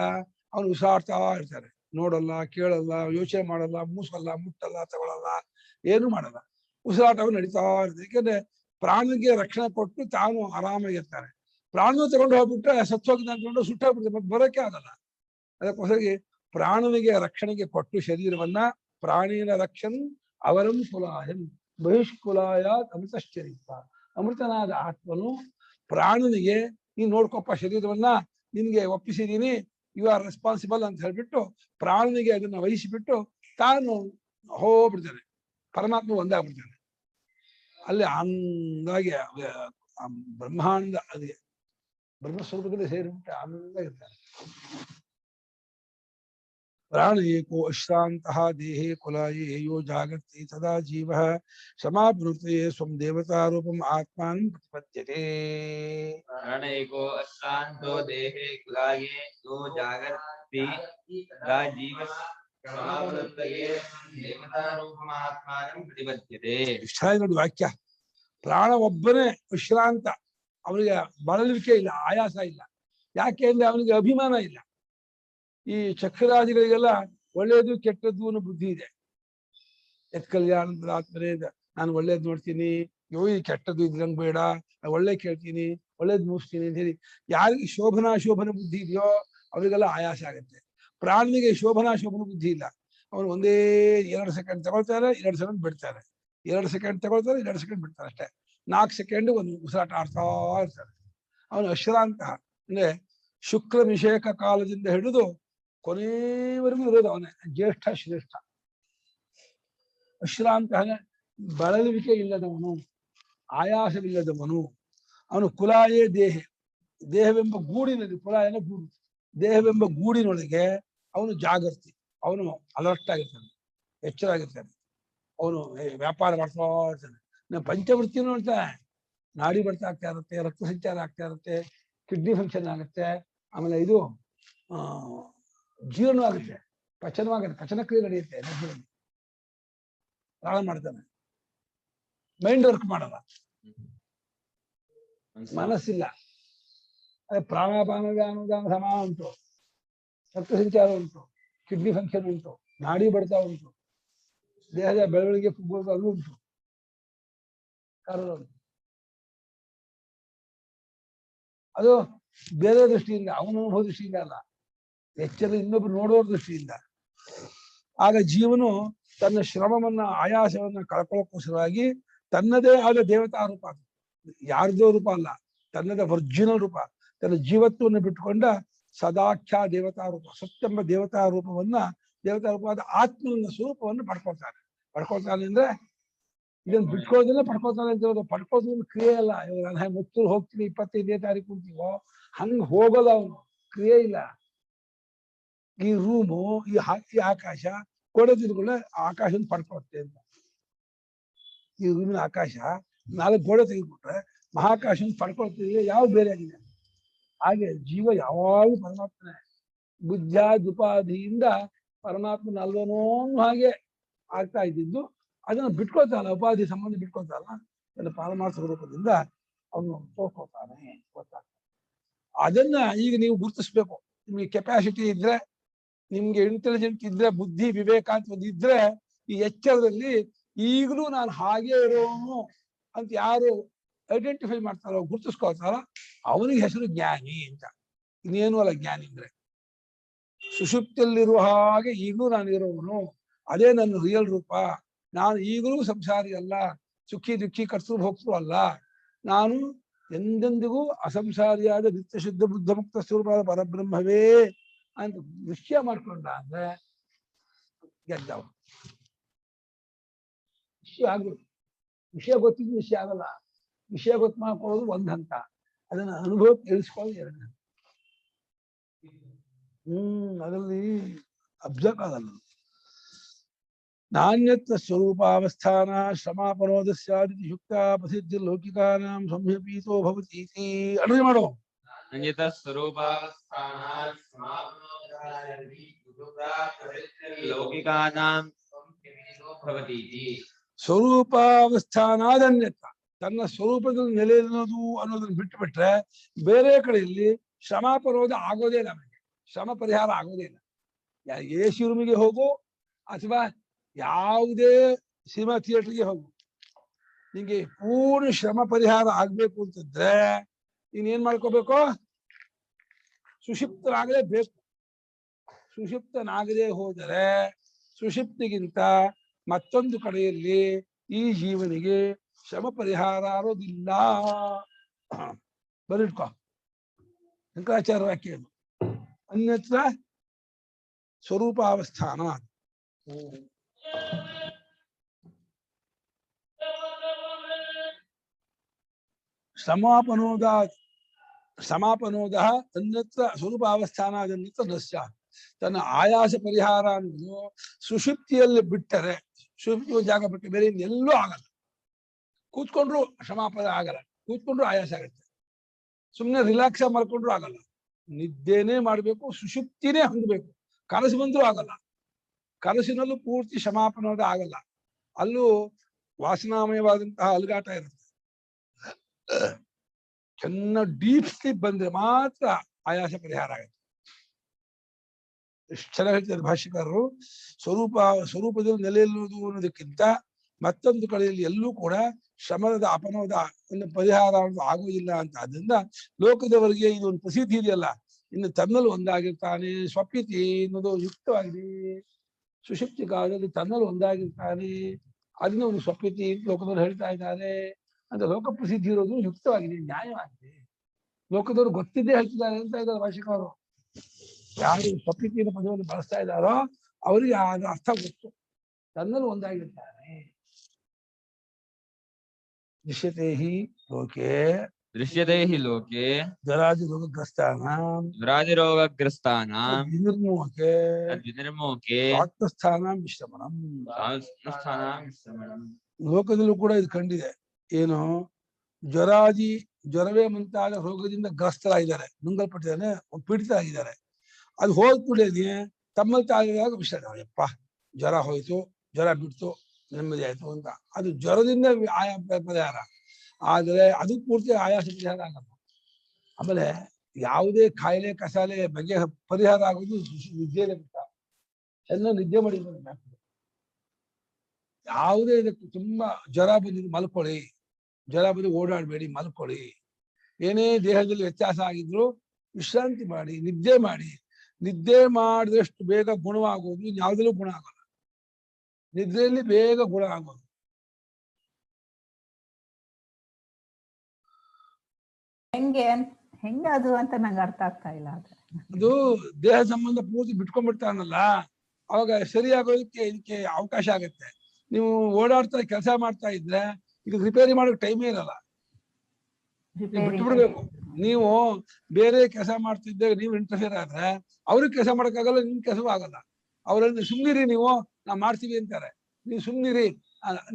ಅವನು ಉಸಾಡ್ತಾ ಇರ್ತಾರೆ. ನೋಡಲ್ಲ, ಕೇಳಲ್ಲ, ಯೋಚನೆ ಮಾಡಲ್ಲ, ಮೂಸಲ್ಲ, ಮುಟ್ಟಲ್ಲ, ತಗೊಳಲ್ಲ, ಏನು ಮಾಡಲ್ಲ, ಉಸಿರಾಟವು ನಡೀತಾ ಇರ್ತದೆ. ಯಾಕಂದ್ರೆ ಪ್ರಾಣಿಗೆ ರಕ್ಷಣೆ ಕೊಟ್ಟು ತಾನು ಆರಾಮಾಗಿರ್ತಾನೆ. ಪ್ರಾಣ ತಗೊಂಡು ಹೋಗ್ಬಿಟ್ರೆ ಸತ್ತೋಗಿದ ಅಂದ್ಕೊಂಡು ಸುಟ್ಟೋಗ್ಬಿಡ್ತಾರೆ, ಮತ್ತೆ ಬರೋಕೆ ಆಗಲ್ಲ. ಅದಕ್ಕೋಸ್ಕರ ಪ್ರಾಣನಿಗೆ ರಕ್ಷಣೆಗೆ ಕೊಟ್ಟು ಶರೀರವನ್ನ ಪ್ರಾಣಿನ ರಕ್ಷನ್ ಅವರಂ ಸುಲಾಯನ್, ಬಹಿಷ್ಕುಲಾಯಾತ್ ಅಮೃತಶ್ಚರಿತ. ಅಮೃತನಾದ ಆತ್ಮನು ಪ್ರಾಣನಿಗೆ ನೀನ್ ನೋಡ್ಕೊಪ್ಪ ಶರೀರವನ್ನ ನಿನ್ಗೆ ಒಪ್ಪಿಸಿದೀನಿ, ಯು ಆರ್ ರೆಸ್ಪಾನ್ಸಿಬಲ್ ಅಂತ ಹೇಳ್ಬಿಟ್ಟು ಪ್ರಾಣನಿಗೆ ಅದನ್ನ ವಹಿಸಿಬಿಟ್ಟು ತಾನು ಹೋಗ್ಬಿಡ್ತಾನೆ, ಪರಮಾತ್ಮ ಒಂದಾಗ್ಬಿಡ್ತಾನೆ. ಅಲ್ಲಿ ಅಂದಾಗಿ ಬ್ರಹ್ಮಾಂಡ ಅದೇ ಬ್ರಹ್ಮಸ್ವರೂಪದಲ್ಲಿ ಸೇರಿಬಿಟ್ಟು ಆನಂದ ಇರ್ತಾನೆ. ಪ್ರಾಣ ಏಕೋ ಅಶ್ರಾಂತಃ ದೇಹೇ ಕುಲಾಯೇ ಯೋ ಜಾಗರ್ತಿ ಸದಾ ಜೀವ ಸಮಾಪ್ನುತೆ ಸ್ವಂ ದೇವತಾರೂಪಂ ಆತ್ಮಾನಂ ಪ್ರತಿಪದ್ಯತೆ. ಪ್ರಾಣ ಏಕೋ ಅಶ್ರಾಂತೋ ದೇಹೇ ಕುಲಾಯೇ ಯೋ ಜಾಗರ್ತಿ ಸದಾ ಜೀವ ಸಮಾಪ್ನುತೆ ದೇವತಾರೂಪಂ ಆತ್ಮಾನಂ ಪ್ರತಿಪದ್ಯತೆ. ಇಷ್ಟ ನೋಡಿ ವಾಕ್ಯ. ಪ್ರಾಣ ಒಬ್ಬನೇ ವಿಶ್ರಾಂತ, ಅವನಿಗೆ ಬಳಲಿಕೆ ಇಲ್ಲ, ಆಯಾಸ ಇಲ್ಲ. ಯಾಕೆ ಅಂದ್ರೆ ಅವನಿಗೆ ಅಭಿಮಾನ ಇಲ್ಲ. ಈ ಚಕ್ರಾದಿಗಳಿಗೆಲ್ಲ ಒಳ್ಳೇದು ಕೆಟ್ಟದ್ದು ಅನ್ನೋ ಬುದ್ಧಿ ಇದೆ. ಕಲ್ಯಾಣದ ಆತ್ಮನೇ ನಾನು ಒಳ್ಳೇದ್ ನೋಡ್ತೀನಿ, ಯೋ ಈ ಕೆಟ್ಟದ್ದು ಇದ್ರಂಗ್ ಬೇಡ, ಒಳ್ಳೆ ಕೇಳ್ತೀನಿ, ಒಳ್ಳೇದ್ ಮುಗಿಸ್ತೀನಿ ಅಂತ ಹೇಳಿ ಯಾರಿಗೆ ಶೋಭನ ಬುದ್ಧಿ ಇದೆಯೋ ಅವರಿಗೆಲ್ಲ ಆಯಾಸ ಆಗುತ್ತೆ. ಪ್ರಾಣಿಗೆ ಶೋಭನ ಬುದ್ಧಿ ಇಲ್ಲ. ಅವನು ಒಂದೇ 2 ಸೆಕೆಂಡ್ ತಗೊಳ್ತಾರೆ, 2 ಸೆಕೆಂಡ್ ಬಿಡ್ತಾರೆ, 2 ಸೆಕೆಂಡ್ ತಗೊಳ್ತಾರೆ, 2 ಸೆಕೆಂಡ್ ಬಿಡ್ತಾರೆ ಅಷ್ಟೇ. 4 ಸೆಕೆಂಡ್ ಒಂದು ಉಸಿರಾಟ ಆಡ್ತಾ ಇರ್ತಾರೆ. ಅವನು ಅಶ್ರಾಂತ ಅಂದ್ರೆ ಶುಕ್ಲ ನಿಷೇಕ ಕಾಲದಿಂದ ಹಿಡಿದು ಕೊನೆಯವರೆಗೂ ಇರೋದು ಅವನೇ, ಜ್ಯೇಷ್ಠ ಶ್ರೇಷ್ಠ. ಅಶ್ರಾಂತ ಬಳಲುವಿಕೆ ಇಲ್ಲದವನು, ಆಯಾಸವಿಲ್ಲದವನು. ಅವನು ಕುಲಾಯೇ ದೇಹವೆಂಬ ಗೂಡಿನಲ್ಲಿ, ಕುಲಾಯನ ಗೂಡು, ದೇಹವೆಂಬ ಗೂಡಿನೊಳಗೆ ಅವನು ಜಾಗೃತಿ, ಅವನು ಅಲರ್ಟ್ ಆಗಿರ್ತಾನೆ, ಎಚ್ಚರಾಗಿರ್ತಾನೆ. ಅವನು ವ್ಯಾಪಾರ ಮಾಡ್ತಾ ಇರ್ತಾನೆ. ನಾವು ಪಂಚವೃತ್ತಿ ನೋಡ್ತಾನೆ, ನಾಡಿ ಬಡ್ತ ಆಗ್ತಾ ಇರುತ್ತೆ, ರಕ್ತ ಸಂಚಾರ ಆಗ್ತಾ ಇರುತ್ತೆ, ಕಿಡ್ನಿ ಫಂಕ್ಷನ್ ಆಗುತ್ತೆ, ಆಮೇಲೆ ಇದು ಜೀರ್ಣ ಆಗುತ್ತೆ, ಪಚನವಾಗುತ್ತೆ, ಪಚನಕ್ರಿಯೆ ನಡೆಯುತ್ತೆ, ಪ್ರಾಣ ಮಾಡ್ತಾನೆ. ಮೈಂಡ್ ವರ್ಕ್ ಮಾಡಲ್ಲ, ಮನಸ್ಸಿಲ್ಲ. ಅದೇ ಪ್ರಾಣಾಪಾನ ವ್ಯಾನುದಾನ ಸಮ ಉಂಟು, ರಕ್ತ ಸಂಚಾರ ಉಂಟು, ಕಿಡ್ನಿ ಫಂಕ್ಷನ್ ಉಂಟು, ನಾಡಿ ಬಡ್ತ ಉಂಟು, ದೇಹದ ಬೆಳವಣಿಗೆ ಕುಗ್ಗೋದು ಅದು ಉಂಟು, ಕಾರಣ ಅದು ಬೇರೆ ದೃಷ್ಟಿಯಿಂದ, ಅವನ ಅನುಭವ ದೃಷ್ಟಿಯಿಂದ ಅಲ್ಲ, ಎಚ್ಚರ ಇನ್ನೊಬ್ರು ನೋಡೋ ದೃಷ್ಟಿಯಿಂದ. ಆಗ ಜೀವನು ತನ್ನ ಶ್ರಮವನ್ನ, ಆಯಾಸವನ್ನ ಕಳ್ಕೊಳ್ಳೋಕ್ಕೋಸ್ಕರವಾಗಿ ತನ್ನದೇ ಆದ ದೇವತಾ ರೂಪ, ಯಾರ್ದೋ ರೂಪ ಅಲ್ಲ, ತನ್ನದೇ ಒರಿಜಿನಲ್ ರೂಪ, ತನ್ನ ಜೀವತ್ವವನ್ನು ಬಿಟ್ಟುಕೊಂಡ ಸದಾಖ್ಯ ದೇವತಾ ರೂಪ, ಸತ್ಯೆಂಬ ದೇವತಾ ರೂಪವಾದ ಆತ್ಮನ ಸ್ವರೂಪವನ್ನು ಪಡ್ಕೊಳ್ತಾನೆ ಅಂದ್ರೆ ಇದನ್ನು ಬಿಟ್ಕೊಳ್ಳೋದನ್ನ ಪಡ್ಕೊಳ್ತಾನೆ ಅಂತ ಹೇಳೋದು. ಪಡ್ಕೊಳ್ಳೋದು ಕ್ರಿಯೆ ಅಲ್ಲ. ಇವಾಗ ನಾನು ಮುತ್ತೂರು ಹೋಗ್ತೀನಿ 25ನೇ ತಾರೀಕು ಅಂತೀವೋ ಹಂಗ ಹೋಗೋಲ್ಲ, ಅವನು ಕ್ರಿಯೆ ಇಲ್ಲ. ಈ ರೂಮು, ಈ ಆಕಾಶ ಗೋಡೆ ಆಕಾಶವನ್ನು ಪಡ್ಕೊಳುತ್ತೆ ಅಂತ. ಈ ರೂಮಿನ ಆಕಾಶ 4 ಗೋಡೆ ತೆಗೆದುಬಿಟ್ರೆ ಮಹಾಕಾಶವನ್ನು ಪಡ್ಕೊಳ್ತಿದ್ರೆ ಯಾವ ಬೇರೆ ಆಗಿದೆ. ಹಾಗೆ ಜೀವ ಯಾವಾಗಲೂ ಪರಮಾತ್ಮನೇ. ಬುದ್ಧಾದುಪಾಧಿಯಿಂದ ಪರಮಾತ್ಮನ ಅಲ್ವನೋ ಹಾಗೆ ಆಗ್ತಾ ಇದ್ದಿದ್ದು ಅದನ್ನು ಬಿಟ್ಕೊಳ್ತಾನೆ, ಉಪಾಧಿ ಸಂಬಂಧ ಬಿಟ್ಕೊಳ್ತಾನ, ಅದನ್ನ ಪಾರಮಾರ್ಥ ರೂಪದಿಂದ ಅವನು ತೋರ್ಕೊಳ್ತಾನೆ, ಗೊತ್ತಾಗ್ತಾನೆ. ಅದನ್ನ ಈಗ ನೀವು ಗುರುತಿಸ್ಬೇಕು. ನಿಮ್ಗೆ ಕೆಪಾಸಿಟಿ ಇದ್ರೆ, ನಿಮ್ಗೆ ಇಂಟೆಲಿಜೆಂಟ್ ಇದ್ರೆ, ಬುದ್ಧಿ ವಿವೇಕ ಅಂತ ಇದ್ರೆ, ಈ ಎಚ್ಚರದಲ್ಲಿ ಈಗಲೂ ನಾನು ಹಾಗೆ ಇರೋನು ಅಂತ ಯಾರು ಐಡೆಂಟಿಫೈ ಮಾಡ್ತಾರೋ, ಗುರುತಿಸ್ಕೊಳ್ತಾರೋ ಅವನಿಗೆ ಹೆಸರು ಜ್ಞಾನಿ ಅಂತ. ಇನ್ನೇನು ಅಲ್ಲ ಜ್ಞಾನಿ ಅಂದ್ರೆ. ಸುಷುಪ್ತಿಯಲ್ಲಿರುವ ಹಾಗೆ ಈಗಲೂ ನಾನು ಇರೋವನು, ಅದೇ ನನ್ನ ರಿಯಲ್ ರೂಪ. ನಾನು ಈಗಲೂ ಸಂಸಾರಿ ಅಲ್ಲ, ಸುಖಿ ದುಃಖಿ ಕರ್ತೃ ಭೋಕ್ತೃ ಅಲ್ಲ. ನಾನು ಎಂದೆಂದಿಗೂ ಅಸಂಸಾರಿಯಾದ ನಿತ್ಯ ಶುದ್ಧ ಬುದ್ಧ ಮುಕ್ತ ಸ್ವರೂಪವಾದ ಪರಬ್ರಹ್ಮವೇ ಅಂತ ನಿಶ್ಚಯ ಮಾಡ್ಕೊಂಡ ಅಂದ್ರೆ ಗೆದ್ದವ. ವಿಷಯ ಆಗ್ಬೇಕು. ವಿಷಯ ಗೊತ್ತಿದ್ದು ವಿಷಯ ಆಗಲ್ಲ. ವಿಷಯ ಗೊತ್ತು ಮಾಡ್ಕೊಳ್ಳೋದು 1 ಹಂತ, ಅದನ್ನ ಅನುಭವಕ್ಕೆ ಇಳಿಸ್ಕೊಳ್ಳೋದು 2 ಹಂತ. ಅದರಲ್ಲಿ ಅಬ್ಸರ್ವ್ ಆಗಲ್ಲ. ನಾಣ್ಯತ್ವ ಸ್ವರೂಪಾವಸ್ಥಾನ ಶ್ರಮಾಪನೋದಸ್ಯಾದಿ ಯುಕ್ತ ಪ್ರಸಿದ್ಧಿ ಲೌಕಿಕಾನಾಂ ಸಂಹಪೀತೋ ಭವತಿ. ಅಡ್ರಿ ಮಾಡೋ. ನಾಣ್ಯತ ಲೌಕಿಕಾನಾಂ ಸ್ವರೂಪಾವಸ್ಥಾನಾದನ್ಯತ, ತನ್ನ ಸ್ವರೂಪದಲ್ಲಿ ನೆಲೆಯನ್ನೋದು ಅನ್ನೋದನ್ನ ಬಿಟ್ಟುಬಿಟ್ರೆ ಬೇರೆ ಕಡೆಯಲ್ಲಿ ಶ್ರಮಾಪನೋದ ಆಗೋದೇ ಇಲ್ಲ. ನಮಗೆ ಶ್ರಮ ಪರಿಹಾರ ಆಗೋದೇ ಇಲ್ಲ. ಎಸಿ ರೂಮಿಗೆ ಹೋಗು ಅಥವಾ ಯಾವುದೇ ಸಿನಿಮಾ ಥಿಯೇಟರ್ಗೆ ಹೋಗು, ನಿಂಗೆ ಪೂರ್ಣ ಶ್ರಮ ಪರಿಹಾರ ಆಗ್ಬೇಕು ಅಂತಂದ್ರೆ ನೀನ್ ಮಾಡ್ಕೋಬೇಕು, ಸುಷುಪ್ತನಾಗಲೇಬೇಕು. ಸುಷುಪ್ತನಾಗದೆ ಹೋದರೆ ಸುಷುಪ್ತಿಗಿಂತ ಮತ್ತೊಂದು ಕಡೆಯಲ್ಲಿ ಈ ಜೀವನಿಗೆ ಶ್ರಮ ಪರಿಹಾರ ಆಗೋದಿಲ್ಲ. ಬರಿಟ್ಕೋ, ಶಂಕರಾಚಾರ್ಯ ವಾಕ್ಯ ಇದು. ಅನ್ಯತ್ರ ಸ್ವರೂಪಾವಸ್ಥಾನ. ಸಮಾಪನೋದ ಅನ್ಯತ್ರ ಸ್ವರೂಪಾವಸ್ಥಾನದನ್ನಿತ್ರ ನಶ್ಯ. ತನ್ನ ಆಯಾಸ ಪರಿಹಾರ ಅನ್ನೋದು ಸುಷುಪ್ತಿಯಲ್ಲಿ ಬಿಟ್ಟರೆ, ಸುಷುಪ್ತಿ ಜಾಗ ಬಿಟ್ಟು ಬೇರೆ ಎಲ್ಲೂ ಆಗಲ್ಲ. ಕೂತ್ಕೊಂಡ್ರು ಸಮಾಪನ ಆಗಲ್ಲ, ಕೂತ್ಕೊಂಡ್ರು ಆಯಾಸ ಆಗುತ್ತೆ. ಸುಮ್ಮನೆ ರಿಲ್ಯಾಕ್ಸ್ ಆಗಿ ಮಾಡ್ಕೊಂಡ್ರು ಆಗಲ್ಲ. ನಿದ್ದೆನೇ ಮಾಡಬೇಕು, ಸುಷುಪ್ತಿನೇ ಹೊಂದಬೇಕು. ಕನಸು ಬಂದ್ರೂ ಆಗಲ್ಲ. ಕನಸಿನಲ್ಲೂ ಪೂರ್ತಿ ಸಮಾಪನೋದ ಆಗಲ್ಲ. ಅಲ್ಲೂ ವಾಸನಾಮಯವಾದಂತಹ ಅಲುಗಾಟ ಇರುತ್ತೆ. ಚೆನ್ನಾಗಿ ಡೀಪ್ ಸ್ಲೀಪ್ ಬಂದ್ರೆ ಮಾತ್ರ ಆಯಾಸ ಪರಿಹಾರ ಆಗುತ್ತೆ. ಎಷ್ಟು ಚೆನ್ನಾಗಿ ಹೇಳ್ತಾರೆ ಭಾಷ್ಯಕಾರರು. ಸ್ವರೂಪದಲ್ಲಿ ನೆಲೆಯಲ್ಲುವುದು ಅನ್ನೋದಕ್ಕಿಂತ ಮತ್ತೊಂದು ಕಡೆಯಲ್ಲಿ ಎಲ್ಲೂ ಕೂಡ ಶ್ರಮದ ಅಪನೋದ ಪರಿಹಾರ ಆಗುವುದಿಲ್ಲ ಅಂತ. ಆದ್ರಿಂದ ಲೋಕದವರಿಗೆ ಇದು ಒಂದು ಪ್ರಸಿದ್ಧಿ ಇದೆಯಲ್ಲ, ಇನ್ನು ತನ್ನಲ್ಲಿ ಒಂದಾಗಿರ್ತಾನೆ. ಸ್ವಪ್ಯತಿ ಅನ್ನೋದು ಯುಕ್ತವಾಗಿದೆ. ಸುಷುಪ್ತಿ ಕಾಲದಲ್ಲಿ ತನ್ನಲ್ಲಿ ಒಂದಾಗಿರ್ತಾನೆ, ಅದನ್ನ ಒಂದು ಸ್ವಪ್ಯತಿ ಲೋಕದವರು ಹೇಳ್ತಾ ಇದ್ದಾರೆ ಅಂತ. ಲೋಕ ಪ್ರಸಿದ್ಧಿ ಇರೋದು ಯುಕ್ತವಾಗಿದೆ, ನ್ಯಾಯವಾಗಿದೆ. ಲೋಕದವರು ಗೊತ್ತಿದ್ದೇ ಹೇಳ್ತಿದ್ದಾರೆ ಅಂತ ಇದ್ದಾರೆ ಭಾಷಿಕರು. ಯಾರು ಸ್ವಪ್ಯತಿಯ ಪದವನ್ನು ಬಳಸ್ತಾ ಇದ್ದಾರೋ ಅವರಿಗೆ ಅದರ ಅರ್ಥ ಗೊತ್ತು. ತನ್ನಲ್ಲಿ ಒಂದಾಗಿರ್ತಾನೆ. ದೃಶ್ಯತೆ ಹಿ ಲೋಕೆ ಜರಾದಿರೋಗಗ್ರಸ್ತಾನಾಂ ವಿನಿರ್ಮೋಕೆ ಆತ್ಮಸ್ಥಾನಾಂ ವಿಶ್ರಮಣಂ. ಲೋಕದಲ್ಲೂ ಕೂಡ ಇದು ಕಂಡಿದೆ. ಏನು, ಜ್ವರವೇ ಮುಂತಾದ ರೋಗದಿಂದ ಗ್ರಸ್ತರಾಗಿದ್ದಾರೆ, ನುಂಗಲ್ಪಟ್ಟಿದ್ದಾನೆ, ಪೀಡಿತರಾಗಿದ್ದಾರೆ. ಅದು ಹೋದ್ಕೂಡೇನೆ ತಮ್ಮಲ್ಲಿ ತಾಗಿದಾಗ ವಿಶ್ರಾಂತಿ. ಯಪ್ಪ ಜ್ವರ ಹೋಯ್ತು, ಜ್ವರ ಬಿಡ್ತು, ನೆಮ್ಮದಿ ಆಯ್ತು ಅಂತ. ಅದು ಜ್ವರದಿಂದ ಪರಿಹಾರ. ಆದರೆ ಅದು ಪೂರ್ತಿ ಆಯಾಸ ಪರಿಹಾರ ಆಗಲ್ಲ. ಆಮೇಲೆ ಯಾವುದೇ ಕಾಯಿಲೆ ಕಸಾಲೆ ಬಗ್ಗೆ ಪರಿಹಾರ ಆಗೋದು ನಿದ್ದೆನೇ ಬಿಟ್ಟ. ಎಲ್ಲ ನಿದ್ದೆ ಮಾಡಿ ಯಾವುದೇ ಇದಕ್ಕೆ ತುಂಬಾ ಜ್ವರ ಬಂದಿದ್ದು ಮಲ್ಕೊಳ್ಳಿ, ಜ್ವರ ಬಂದು ಓಡಾಡಬೇಡಿ, ಮಲ್ಕೊಳ್ಳಿ. ಏನೇ ದೇಹದಲ್ಲಿ ವ್ಯತ್ಯಾಸ ಆಗಿದ್ರು ವಿಶ್ರಾಂತಿ ಮಾಡಿ, ನಿದ್ದೆ ಮಾಡಿ. ನಿದ್ದೆ ಮಾಡಿದಷ್ಟು ಬೇಗ ಗುಣವಾಗೋದು ಯಾವುದಲ್ಲೂ ಗುಣ ಆಗೋಲ್ಲ. ನಿದ್ರೆಯಲ್ಲಿ ಬೇಗ ಗುಣ ಆಗೋದು. ಹೆಂಗೆ ಅದು ಅಂತ ನಂಗೆ ಅರ್ಥ ಆಗ್ತಾ ಇಲ್ಲ. ಅದು ದೇಹ ಸಂಬಂಧ ಪೂರ್ತಿ ಬಿಟ್ಕೊಂಡ್ಬಿಡ್ತಾನಲ್ಲ, ಅವಾಗ ಸರಿಯಾಗೋದಕ್ಕೆ ಇದಕ್ಕೆ ಅವಕಾಶ ಆಗತ್ತೆ. ನೀವು ಓಡಾಡ್ತಾ ಕೆಲಸ ಮಾಡ್ತಾ ಇದ್ರೆ ಇದಕ್ಕೆ ರಿಪೇರಿ ಮಾಡೋಕೆ ಟೈಮೇ ಇರಲ್ಲ, ಬಿಟ್ಬಿಡ್ಬೇಕು. ನೀವು ಬೇರೆ ಕೆಲಸ ಮಾಡ್ತಿದ್ದಾಗ ನೀವು ಇಂಟರ್ಫಿಯರ್ ಆದ್ರೆ ಅವ್ರಿಗೆ ಕೆಲಸ ಮಾಡಕ್ಕಾಗಲ್ಲ, ನಿಮ್ ಕೆಲಸವೂ ಆಗಲ್ಲ. ಅವ್ರಲ್ಲಿ ಸುಮ್ನಿರಿ, ನೀವು ನಾವು ಮಾಡ್ತೀವಿ ಅಂತಾರೆ, ನೀವು ಸುಮ್ನಿರಿ.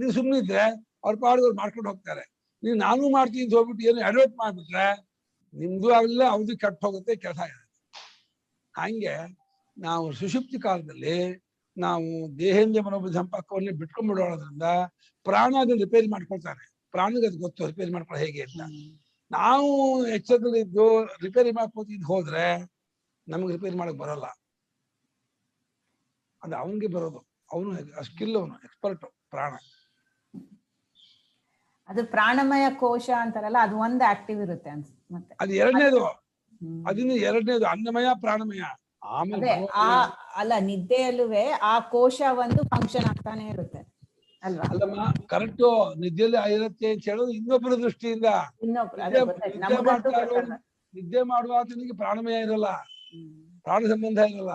ನೀವು ಸುಮ್ನಿದ್ರೆ ಅವ್ರ ಪಾಡ್ದವ್ರು ಮಾಡ್ಕೊಂಡು ಹೋಗ್ತಾರೆ. ನೀವು ನಾನು ಮಾಡ್ತೀನಿ ಅಂತ ಹೋಗ್ಬಿಟ್ಟು ಏನು ಅಡ್ವರ್ಟ್ ಮಾಡ್ಬಿಟ್ರೆ ನಿಮ್ದು ಆಗಲಿಲ್ಲ, ಅವ್ರದ್ದು ಕೆಟ್ಟ ಹೋಗುತ್ತೆ, ಕೆಲಸ ಇರುತ್ತೆ. ಹಂಗೆ ನಾವು ಸುಷುಪ್ತಿ ಕಾಲದಲ್ಲಿ ನಾವು ದೇಹೇಂದ್ರಿಯ ಮನೋಬುದ್ಧಿ ಸಂಪರ್ಕವನ್ನೇ ಬಿಟ್ಕೊಂಡ್ಬಿಡೋದ್ರಿಂದ ಪ್ರಾಣ ಅದನ್ನ ರಿಪೇರಿ ಮಾಡ್ಕೊಳ್ತಾರೆ. ಪ್ರಾಣಿಗೆ ಅದು ಗೊತ್ತು ರಿಪೇರಿ ಮಾಡ್ಕೊಳ್ಳೋ ಹೇಗೆ ಅಂತ. ನಾವು ಎಚ್ಚರದಲ್ಲಿ ಇದ್ದು ರಿಪೇರಿ ಮಾಡ್ಕೋತಿದ್ದು ಹೋದ್ರೆ ನಮ್ಗೆ ರಿಪೇರಿ ಮಾಡಕ್ ಬರಲ್ಲ. ಅದು ಅವನಿಗೆ ಬರೋದು. ಅವನು ಸ್ಕಿಲ್, ಅವನು ಎಕ್ಸ್ಪರ್ಟ್ ಪ್ರಾಣ. ಅದು ಪ್ರಾಣಮಯ ಕೋಶ ಅಂತಾರಲ್ಲ, ಅದು ಒಂದು ಆಕ್ಟಿವ್ ಇರುತ್ತೆ ಮತ್ತೆ. ಅದು ಎರಡನೇದು. ಅದನ್ನ ಎರಡನೇದು ಅನ್ನಮಯ ಪ್ರಾಣಮಯ. ಆಮೇಲೆ ಅಲ್ಲ, ನಿದ್ದೆಯಲ್ಲೂ ಆ ಕೋಶ ಒಂದು ಫಂಕ್ಷನ್ ಆಗ್ತಾನೆ ಇರುತ್ತೆ ಅಲ್ವಾ? ಅಲ್ಲಮ್ಮ, ಕರೆಕ್ಟು. ನಿದ್ದೆಯಲ್ಲಿ ಇರುತ್ತೆ ಅಂತ ಹೇಳೋದು ಇನ್ನೊಬ್ಬರ ದೃಷ್ಟಿಯಿಂದ. ನಿದ್ದೆ ಮಾಡುವ ಆತನಿಗೆ ಪ್ರಾಣಮಯ ಇರಲ್ಲ, ಪ್ರಾಣ ಸಂಬಂಧ ಇರಲ್ಲ.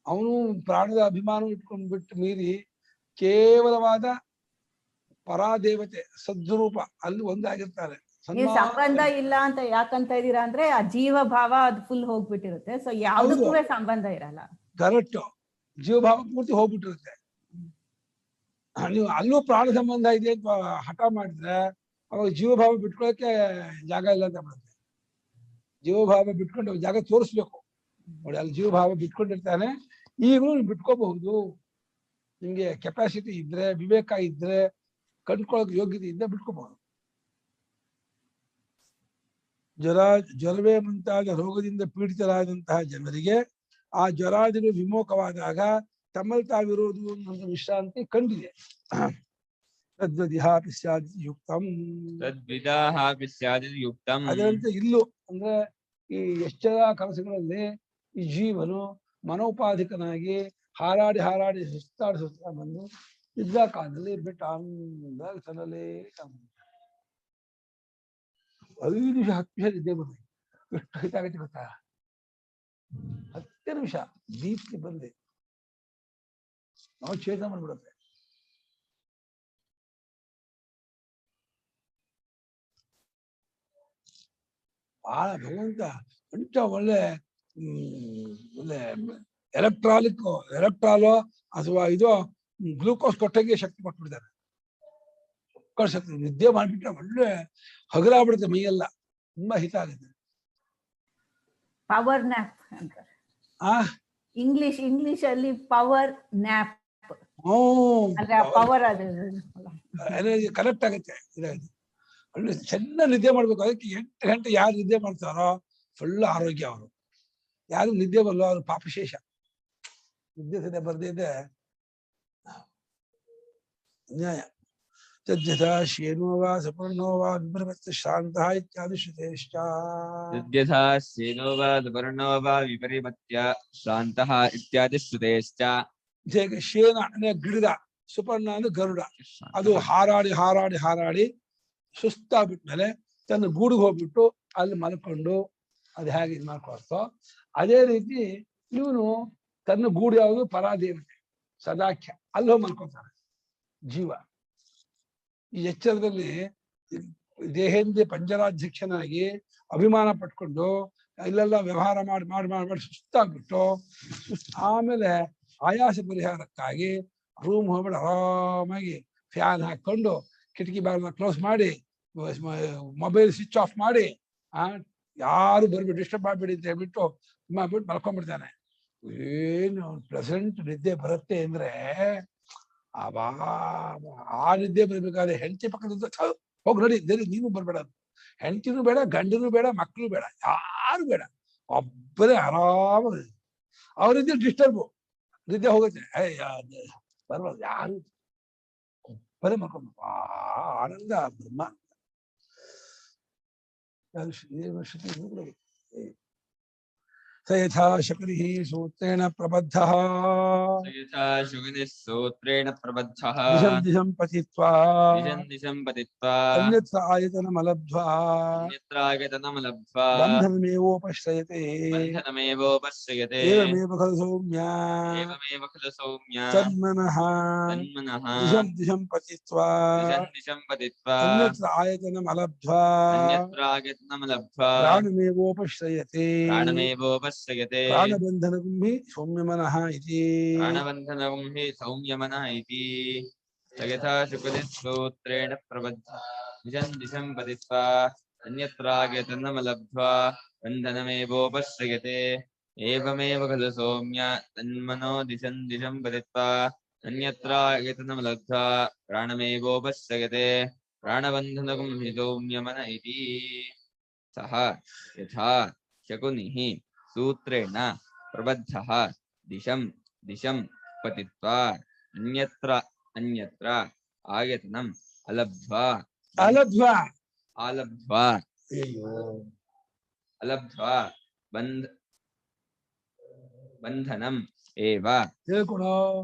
ಅವನು ಪ್ರಾಣದ ಅಭಿಮಾನ ಇಟ್ಕೊಂಡ್ಬಿಟ್ಟು ಮೀರಿ ಕೇವಲವಾದ ಪರಾದೇವತೆ ಸದ್ರೂಪ ಅಲ್ಲಿ ಒಂದಾಗಿರ್ತಾರೆ. ನೀವು ಸಂಬಂಧ ಇಲ್ಲ ಅಂತ ಯಾಕಂತ ಇದೀರಾ ಅಂದ್ರೆ ಆ ಜೀವ ಭಾವ ಅದು ಫುಲ್ ಹೋಗ್ಬಿಟ್ಟಿರುತ್ತೆ. ಸೊ ಯಾವುದಕ್ಕೂ ಸಂಬಂಧ ಇರಲ್ಲ. ಕರೆಕ್ಟ್, ಜೀವಭಾವ ಪೂರ್ತಿ ಹೋಗ್ಬಿಟ್ಟಿರುತ್ತೆ. ನೀವು ಅಲ್ಲೂ ಪ್ರಾಣ ಸಂಬಂಧ ಇದೆ ಅಂತ ಹಠ ಮಾಡಿದ್ರೆ ಅವಾಗ ಜೀವಭಾವ ಬಿಟ್ಕೊಳಕ್ಕೆ ಜಾಗ ಇಲ್ಲ ಅಂತ ಬರುತ್ತೆ. ಜೀವಭಾವ ಬಿಟ್ಕೊಂಡು ಜಾಗ ತೋರಿಸ್ಬೇಕು. ನೋಡಿ, ಅಲ್ಲಿ ಜೀವಭಾವ ಬಿಟ್ಕೊಂಡಿರ್ತಾನೆ. ಈಗಲೂ ಬಿಟ್ಕೋಬಹುದು. ನಿಮ್ಗೆ ಕೆಪಾಸಿಟಿ ಇದ್ರೆ, ವಿವೇಕ ಇದ್ರೆ, ಕಂಡ್ಕೊಳ್ಳೋಕೆ ಯೋಗ್ಯತೆ ಇದ್ದ ಬಿಟ್ಕೋಬಹುದು. ಜ್ವರವೇ ಮುಂತಾದ ರೋಗದಿಂದ ಪೀಡಿತರಾದಂತಹ ಜನರಿಗೆ ಆ ಜ್ವರಾದಿಗಳು ವಿಮೋಕವಾದಾಗ ತಮ್ಮಲ್ಲಿ ತಾವಿರೋದು ಅನ್ನೋ ವಿಶ್ರಾಂತಿ ಕಂಡಿದೆ. ಅದರಂತೆ ಇಲ್ಲೂ ಅಂದ್ರೆ ಈ ಎಷ್ಟರ ಕನಸುಗಳಲ್ಲಿ ಈ ಜೀವನು ಮನೋಪಾಧಿಕನಾಗಿ ಹಾರಾಡಿ ಸುಸ್ತಾ ಬಂದು ನಿದ್ರಾ ಕಾಲದಲ್ಲಿ ಬಿಟ್ಟು ಅಂದಾಗ ಸಲಲೇ 5 ನಿಮಿಷ 10 ನಿಮಿಷ ನಿದ್ದೆ ಬಂದೆ. ಎಷ್ಟು ಹಿತಾಗತ್ತೆ ಗೊತ್ತಾ? 10 ನಿಮಿಷ ದೀಪ್ತಿ ಬಂದೆ ನಾವು ಚೇತನ ಮಾಡ್ಬಿಡುತ್ತೆ. ಬಹಳ ಭಗವಂತ ಅಂಟ ಒಳ್ಳೆ ಒಳ್ಳೆ ಎಲೆಕ್ಟ್ರಾಲೋ ಅಥವಾ ಇದು ಗ್ಲೂಕೋಸ್ ಕೊಟ್ಟಂಗೆ ಶಕ್ತಿ ಕೊಟ್ಬಿಡ್ತಾರೆ. ಶಕ್ತಿ ನಿದ್ದೆ ಮಾಡ್ಬಿಟ್ರೆ ಒಳ್ಳೆ ಹಗಲಾಗ್ಬಿಡುತ್ತೆ ಮೈಯೆಲ್ಲ, ತುಂಬಾ ಹಿತ ಆಗುತ್ತೆ. ಪವರ್ ನ್ಯಾಪ್ ಅಂತಾರೆ ಆ ಇಂಗ್ಲಿಷ್ ಅಲ್ಲಿ ಪವರ್ ನ್ಯಾಪ್ ಪವರ್ ಅದು ಕರೆಕ್ಟ್ ಆಗುತ್ತೆ. ಇದಾಗುತ್ತೆ ಒಳ್ಳೆ ಚೆನ್ನಾಗಿ ನಿದ್ದೆ ಮಾಡ್ಬೇಕು. ಅದಕ್ಕೆ 8 ಗಂಟೆ ಯಾರು ನಿದ್ದೆ ಮಾಡ್ತಾರೋ ಫುಲ್ ಆರೋಗ್ಯ. ಅವರು ಯಾರು ನಿದ್ದೆ ಬರಲ್ಲ ಅವ್ರು ಪಾಪಶೇಷ. ನಿದ್ದೆ ಸದ್ಯ ಬರ್ದಿದ್ದೆ ನ್ಯಾಯ. ತದ್ಯಥಾ ಶೇನೋ ವಾ ಸಪರ್ಣೋ ವಾ ವಿಪರೀತ ಶಾಂತಃ ಇತ್ಯಾದಿ ಶ್ರುತೇಶ್ಚ. ಯದ್ಯಥಾ ಶೇನೋ ವಾ ಸುಪರ್ಣೋ ವಾ ವಿಪರೀಮತ್ಯ ಶಾಂತಃ ಇತ್ಯಾದಿ ಶ್ರುತೇಶ್ಚ. ಶೇನ ಅಂದ್ರೆ ಗಿಡದ, ಸುಪರ್ಣ ಅಂದ್ರೆ ಗರುಡ. ಅದು ಹಾರಾಡಿ ಹಾರಾಡಿ ಹಾರಾಡಿ ಸುಸ್ತಾಗ್ಬಿಟ್ಮೇಲೆ ತನ್ನ ಗೂಡಿಗೆ ಹೋಗ್ಬಿಟ್ಟು ಅಲ್ಲಿ ಮಲ್ಕೊಂಡು ಅದು ಹೇಗೆ ಇದು ಮಾಡ್ಕೊಳ್ತೋ ಅದೇ ರೀತಿ ಇವನು ತನ್ನ ಗೂಡು ಯಾವುದು ಪರಾದೇವತೆ ಸದಾಖ್ಯ, ಅಲ್ಲಿ ಹೋಗಿ ಮಲ್ಕೊತಾನೆ ಜೀವ. ಈ ಎಚ್ಚರದಲ್ಲಿ ದೇಹೇಂದ್ರಿಯ ಪಂಜರಾಧ್ಯಕ್ಷನಾಗಿ ಅಭಿಮಾನ ಪಟ್ಕೊಂಡು ಇಲ್ಲೆಲ್ಲ ವ್ಯವಹಾರ ಮಾಡಿ ಮಾಡಿ ಮಾಡಿ ಮಾಡಿ ಸುಸ್ತಾಗ್ಬಿಟ್ಟು ಆಮೇಲೆ ಆಯಾಸ ಪರಿಹಾರಕ್ಕಾಗಿ ರೂಮ್ ಹೋಗ್ಬಿಟ್ಟು ಆರಾಮಾಗಿ ಫ್ಯಾನ್ ಹಾಕೊಂಡು ಕಿಟಕಿ ಬಾಗಿಲನ್ನ ಕ್ಲೋಸ್ ಮಾಡಿ ಮೊಬೈಲ್ ಸ್ವಿಚ್ ಆಫ್ ಮಾಡಿ ಯಾರು ಬರ್ಬಿಟ್ಟು ಡಿಸ್ಟರ್ಬ್ ಮಾಡ್ಬಿಡಿ ಅಂತ ಹೇಳ್ಬಿಟ್ಟು ಮಾಡ್ಬಿಟ್ಟು ಮಲ್ಕೊಂಡ್ಬಿಡ್ತಾನೆ. ಏನು ಪ್ರೆಸೆಂಟ್ ನಿದ್ದೆ ಬರುತ್ತೆ ಅಂದ್ರೆ ಆ ನಿದ್ದೆ ಬರ್ಬೇಕಾದ್ರೆ ಹೆಂಡತಿ ಪಕ್ಕದ ಹೋಗಿ ನೋಡಿ ನೀನು ಬರ್ಬೇಡ, ಹೆಂಡತಿನೂ ಬೇಡ, ಗಂಡನೂ ಬೇಡ, ಮಕ್ಕಳು ಬೇಡ, ಯಾರು ಬೇಡ, ಒಬ್ಬರೇ ಆರಾಮಾಗಿ ಅವರಿದ್ದೆ ಡಿಸ್ಟರ್ಬು ನಿದ್ದೆ ಹೋಗುತ್ತೆ. ಬರ್ಬಾರ್ದು ಯಾರು ಒಬ್ಬರೇ ಮಲ್ಕೊಂಡು ಆನಂದ ಬ್ರಹ್ಮ. ಸ ಯಥಾ ಶಕುನಿಃ ಸೂತ್ರೇಣ ಪ್ರಬದ್ಧಃ ದಿಶಂ ದಿಶಂ ಪತಿತ್ವಾ ಅನ್ಯತ್ರ ಆಯತನಮಲಬ್ಧ್ವಾ ಬಂಧನಮೇವೋಪಶ್ರಯತೆ ಏವಮೇವ ಖಲು ಸೌಮ್ಯ ತನ್ಮನಃ ದಿಶಂ ದಿಶಂ ಪತಿತ್ವಾ ಅನ್ಯತ್ರ ಆಯತನಮಲಬ್ಧ್ವಾ ಪ್ರಾಣಮೇವೋಪಶ್ರಯತೆ ಪ್ರಾಣಬಂಧನಂ ಹಿ ಸೌಮ್ಯಮನಃ ಇತಿ. ಪ್ರಾಣಬಂಧನಂ ಹಿ ಸೌಮ್ಯಮನಃ ಇತಿ. ಯಥಾ ಶುಕುನಿಃ ಸೂತ್ರೇಣ ಪ್ರಬದ್ಧಃ ದಿಶಂ ದಿಶಂ ಪತಿತ್ವಾ ಅನ್ಯತ್ರಾಗತನಮಲಬ್ಧ್ವಾ ಬಂಧನಮೇವೋಪಶ್ರಯತೆ ಏವಮೇವ ಖಲು ಸೌಮ್ಯ ತನ್ಮನೋ ದಿಶಂ ದಿಶಂ ಪತಿತ್ವಾ ಅನ್ಯತ್ರಾಗತನಮಲಬ್ಧ್ವಾ ಪ್ರಾಣಮೇವೋಪಶ್ರಯತೆ ಪ್ರಾಣಬಂಧನಂ ಹಿ ಸೌಮ್ಯಮನಃ ಇತಿ. ಸಹ ಯಥಾ ಶಕುನಿಃ ಸೂತ್ರೇಣ ಪ್ರಬದ್ಧಃ ದಿಶಂ ದಿಶಂ ಪತಿತ್ವಾ ಅನ್ಯತ್ರ ಆಯತನಂ ಅಲಬ್ಧ್ವಾ ಬಂಧನಂ ಏವ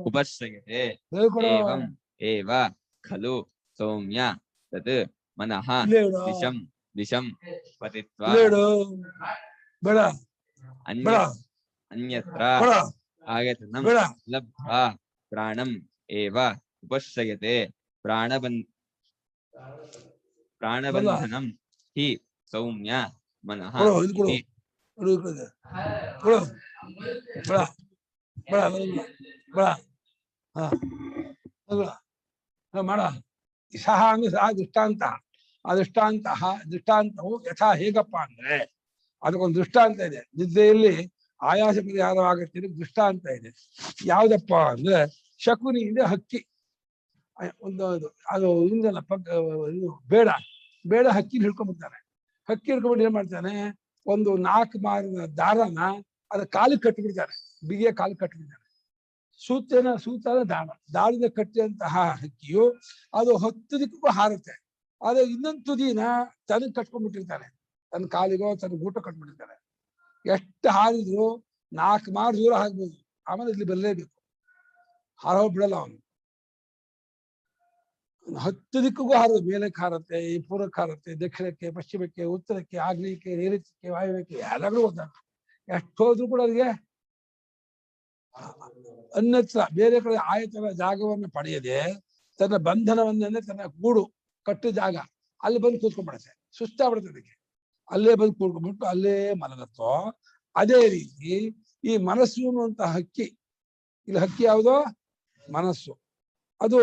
ಉಪಶ್ರಯತೆ ಏವಂ ಏವ ಖಲು ಸೌಮ್ಯ ತತ್ ಮನಃ ದಿಶಂ ದಿಶಂ ಪತಿತ್ವಾ ಅನ್ಯತ್ರ ಆಯತನಂ ಲಬ್ಧ್ವಾ ಪ್ರಾಣಂ ಏವ ಉಪಶ್ರಯತೆ ಪ್ರಾಣಬಂಧನಂ ಹಿ ಸೌಮ್ಯ ಮನಃ ಇತಿ. ಮಾಡ ಸಹ ಅಂದ್ರೆ ಸಹ ದೃಷ್ಟಾಂತ. ಆ ದೃಷ್ಟಾಂತವು ಯಥಾ ಹೇಗಪ್ಪ ಅಂದ್ರೆ ಅದಕ್ಕೊಂದು ದೃಷ್ಟಾಂತ ಇದೆ. ನಿದ್ದೆಯಲ್ಲಿ ಆಯಾಸ ಪರಿಹಾರವಾಗುತ್ತೆ ದೃಷ್ಟಾಂತ ಇದೆ. ಯಾವ್ದಪ್ಪ ಅಂದ್ರೆ ಶಕುನಿ ಅಂದ್ರೆ ಹಕ್ಕಿ. ಒಂದು ಅದು ಹಿಂದಲ್ಲ ಇದು ಬೇಡ ಹಕ್ಕಿ ಹಿಡ್ಕೊಂಡ್ಬಿಡ್ತಾನೆ. ಹಕ್ಕಿ ಹಿಡ್ಕೊಂಡ್ಬಿಟ್ಟು ಏನ್ ಮಾಡ್ತಾನೆ, ಒಂದು 4 ಮಾರಿನ ದಾರನ ಅದ ಕಾಲಿಗೆ ಕಟ್ಟಿಬಿಡ್ತಾನೆ, ಬಿಗಿಯ ಕಾಲಿಗೆ ಕಟ್ಟಿಬಿಡ್ತಾನೆ. ಸೂತ್ರ ದಾಳದ ಕಟ್ಟಿದಂತಹ ಹಕ್ಕಿಯು ಅದು 10 ದಿಕ್ಕೂ ಹಾರುತ್ತೆ. ಆದ್ರೆ ಇನ್ನೊಂದು ತುದಿನ ತನಗೆ ಕಟ್ಕೊಂಡ್ಬಿಟ್ಟಿರ್ತಾನೆ, ತನ್ನ ಕಾಲಿಗೋ ತನ್ನ ಗೂಟ ಕಟ್ಬಿಟ್ಟಿರ್ತಾನೆ. ಎಷ್ಟು ಹಾರಿದ್ರು 4 ಮಾರು ದೂರ ಹಾಕ್ಬೋದು, ಆಮೇಲೆ ಇಲ್ಲಿ ಬರಲೇಬೇಕು, ಹಾರೋಗ್ ಬಿಡಲ್ಲ ಅವನು. 10 ದಿಕ್ಕಿಗೂ ಹಾರೋದು. ಮೇಲಕ್ಕೆ ಹಾರತ್ತೆ, ಈ ಪೂರ್ವಕ್ಕೆ ಹಾರತ್ತೆ, ದಕ್ಷಿಣಕ್ಕೆ, ಪಶ್ಚಿಮಕ್ಕೆ, ಉತ್ತರಕ್ಕೆ, ಆಗ್ನೇಯಕ್ಕೆ, ನೈಋತ್ಯಕ್ಕೆ, ವಾಯುವ್ಯಕ್ಕೆ, ಎಲ್ಲಾದ್ರೂ ಹೋದ. ಎಷ್ಟು ಹೋದ್ರು ಕೂಡ ಅದಕ್ಕೆ ಅನ್ಯತ್ರ ಬೇರೆ ಕಡೆ ಆಯತನ ಜಾಗವನ್ನು ಪಡೆಯದೆ ತನ್ನ ಬಂಧನವನ್ನೇ ತನ್ನ ಗೂಡು ಕಟ್ಟು ಜಾಗ ಅಲ್ಲಿ ಬಂದು ಕೂತ್ಕೊಂಡ್ಬಿಡುತ್ತೆ. ಸುಸ್ತಾಗ್ಬಿಡುತ್ತೆ ಅದಕ್ಕೆ. ಅಲ್ಲೇ ಬಂದು ಕೂತ್ಕೊಂಡ್ಬಿಟ್ಟು ಅಲ್ಲೇ ಮಲಗತ್ತೋ. ಅದೇ ರೀತಿ ಈ ಮನಸ್ಸು ಅನ್ನುವಂತ ಹಕ್ಕಿ, ಇಲ್ಲಿ ಹಕ್ಕಿ ಯಾವುದೋ ಮನಸ್ಸು, ಅದು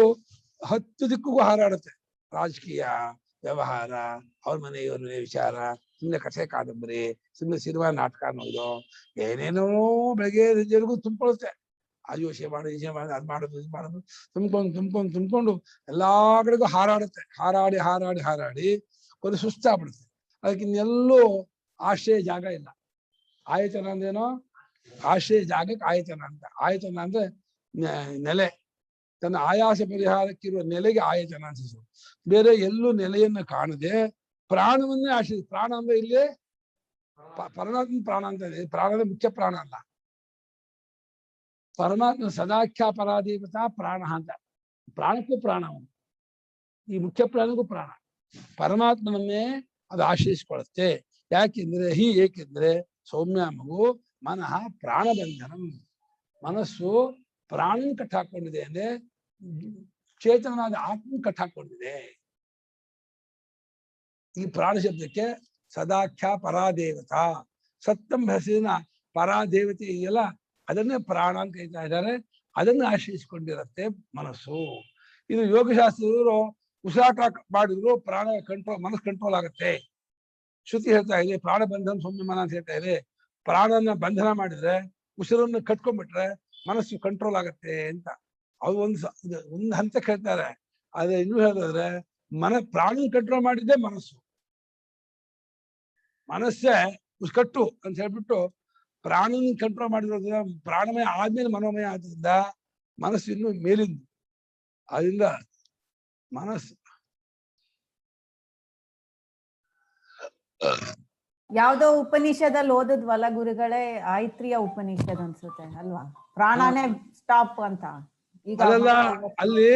10 ದಿಕ್ಕಿಗೂ ಹಾರಾಡುತ್ತೆ. ರಾಜಕೀಯ, ವ್ಯವಹಾರ, ಅವ್ರ ಮನೆ ಇವ್ರ ಮನೆ ವಿಚಾರ, ಸುಮ್ಮನೆ ಕಥೆ ಕಾದಂಬರಿ, ಸುಮ್ಮನೆ ಸಿನಿಮಾ ನಾಟಕ ಅನ್ನೋದು, ಏನೇನೋ ಬೆಳಗ್ಗೆ ಸಂಜೆವರೆಗೂ ತುಂಬಿಕೊಳ್ಳುತ್ತೆ. ಆ ಯೋಚನೆ ಮಾಡೋದು, ವಿಷಯ ಮಾಡೋದು, ಅದು ಮಾಡೋದು, ಇದು ಮಾಡೋದು, ತುಂಬ್ಕೊಂಡು ಎಲ್ಲಾ ಕಡೆಗೂ ಹಾರಾಡುತ್ತೆ. ಹಾರಾಡಿ ಒಂದು ಸುಸ್ತಾಗ್ಬಿಡುತ್ತೆ. ಅದಕ್ಕೆ ಇನ್ನೆಲ್ಲೂ ಆಶ್ರಯ ಜಾಗ ಇಲ್ಲ. ಆಯತನ ಅಂದೇನೋ ಆಶ್ರಯ ಜಾಗಕ್ಕೆ ಆಯತನ ಅಂತ. ಆಯತನ ಅಂದ್ರೆ ನೆಲೆ, ತನ್ನ ಆಯಾಸ ಪರಿಹಾರಕ್ಕಿರುವ ನೆಲೆಗೆ ಆಯತನ ಅನ್ಸಿಸು. ಬೇರೆ ಎಲ್ಲೂ ನೆಲೆಯನ್ನು ಕಾಣದೆ ಪ್ರಾಣವನ್ನೇ ಆಶ್ರಯಿಸಿ. ಪ್ರಾಣ ಅಂದ್ರೆ ಇಲ್ಲಿ ಪರಮಾತ್ಮ ಪ್ರಾಣ ಅಂತ ಇದೆ. ಪ್ರಾಣದ ಮುಖ್ಯ ಪ್ರಾಣ ಅಲ್ಲ, ಪರಮಾತ್ಮ ಸದಾಖ್ಯ ಪರಾದೇವತಾ ಪ್ರಾಣ ಅಂತ. ಪ್ರಾಣಕ್ಕೂ ಪ್ರಾಣ ಅವನು, ಈ ಮುಖ್ಯ ಪ್ರಾಣಕ್ಕೂ ಪ್ರಾಣ. ಪರಮಾತ್ಮನನ್ನೇ ಅದು ಆಶ್ರಯಿಸಿಕೊಳ್ಳುತ್ತೆ. ಏಕೆಂದ್ರೆ ಸೌಮ್ಯ ಮಗು ಮನಃ ಪ್ರಾಣಬಂಧನಂ, ಮನಸ್ಸು ಪ್ರಾಣನ್ ಕಟ್ಟಾಕೊಂಡಿದೆ ಅಂದ್ರೆ ಚೇತನಾದ ಆತ್ಮ ಕಟ್ಟಾಕೊಂಡಿದೆ. ಈ ಪ್ರಾಣ ಶಬ್ದಕ್ಕೆ ಸದಾಖ್ಯ ಪರಾದೇವತಾ, ಸತ್ತಂ ಹೆಸರಿನ ಪರಾದೇವತೆ ಇದೆಯಲ್ಲ, ಅದನ್ನೇ ಪ್ರಾಣ ಅಂತ ಕರೀತಾ ಇದ್ದಾರೆ. ಅದನ್ನು ಆಶ್ರಯಿಸಿಕೊಂಡಿರುತ್ತೆ ಮನಸ್ಸು. ಇದು ಯೋಗಶಾಸ್ತ್ರದವರು ಉಸಿರಾಟ ಮಾಡಿದ್ರು ಪ್ರಾಣ ಮನಸ್ಸು ಕಂಟ್ರೋಲ್ ಆಗುತ್ತೆ. ಶ್ರುತಿ ಹೇಳ್ತಾ ಇದೆ ಪ್ರಾಣ ಬಂಧನ ಸೌಮ್ಯ ಮನ ಅಂತ ಹೇಳ್ತಾ ಇದೆ. ಪ್ರಾಣನ ಬಂಧನ ಮಾಡಿದ್ರೆ, ಉಸಿರನ್ನು ಕಟ್ಕೊಂಡ್ಬಿಟ್ರೆ ಮನಸ್ಸು ಕಂಟ್ರೋಲ್ ಆಗತ್ತೆ ಅಂತ. ಅದು ಒಂದು ಹಂತಕ್ಕೆ ಹೇಳ್ತಾರೆ. ಆದ್ರೆ ಇನ್ನೂ ಹೇಳಿದ್ರೆ ಪ್ರಾಣ ಕಂಟ್ರೋಲ್ ಮಾಡಿದ್ದೆ ಮನಸ್ಸು. ಮನಸ್ಸೇ ಕಟ್ಟು ಅಂತ ಹೇಳ್ಬಿಟ್ಟು ಪ್ರಾಣನ ಕಂಟ್ರೋಲ್ ಮಾಡಿರೋದ್ರಿಂದ ಪ್ರಾಣಮಯ ಆದ್ಮೇಲೆ ಮನೋಮಯ ಆದ್ರಿಂದ ಮನಸ್ಸು ಇನ್ನು ಮೇಲಿಂದ. ಅದರಿಂದ ಮನಸ್ಸು ಯಾವ್ದೋ ಉಪನಿಷದಲ್ಲಿ ಓದದ್ವಲ್ಲ ಗುರುಗಳೇ, ಆಯ್ತ್ರಿಯ ಉಪನಿಷದ್ ಅನ್ಸುತ್ತೆ ಅಲ್ವಾ, ಪ್ರಾಣನೇ ಸ್ಟಾಪ್ ಅಂತ. ಈಗ ಅಲ್ಲಿ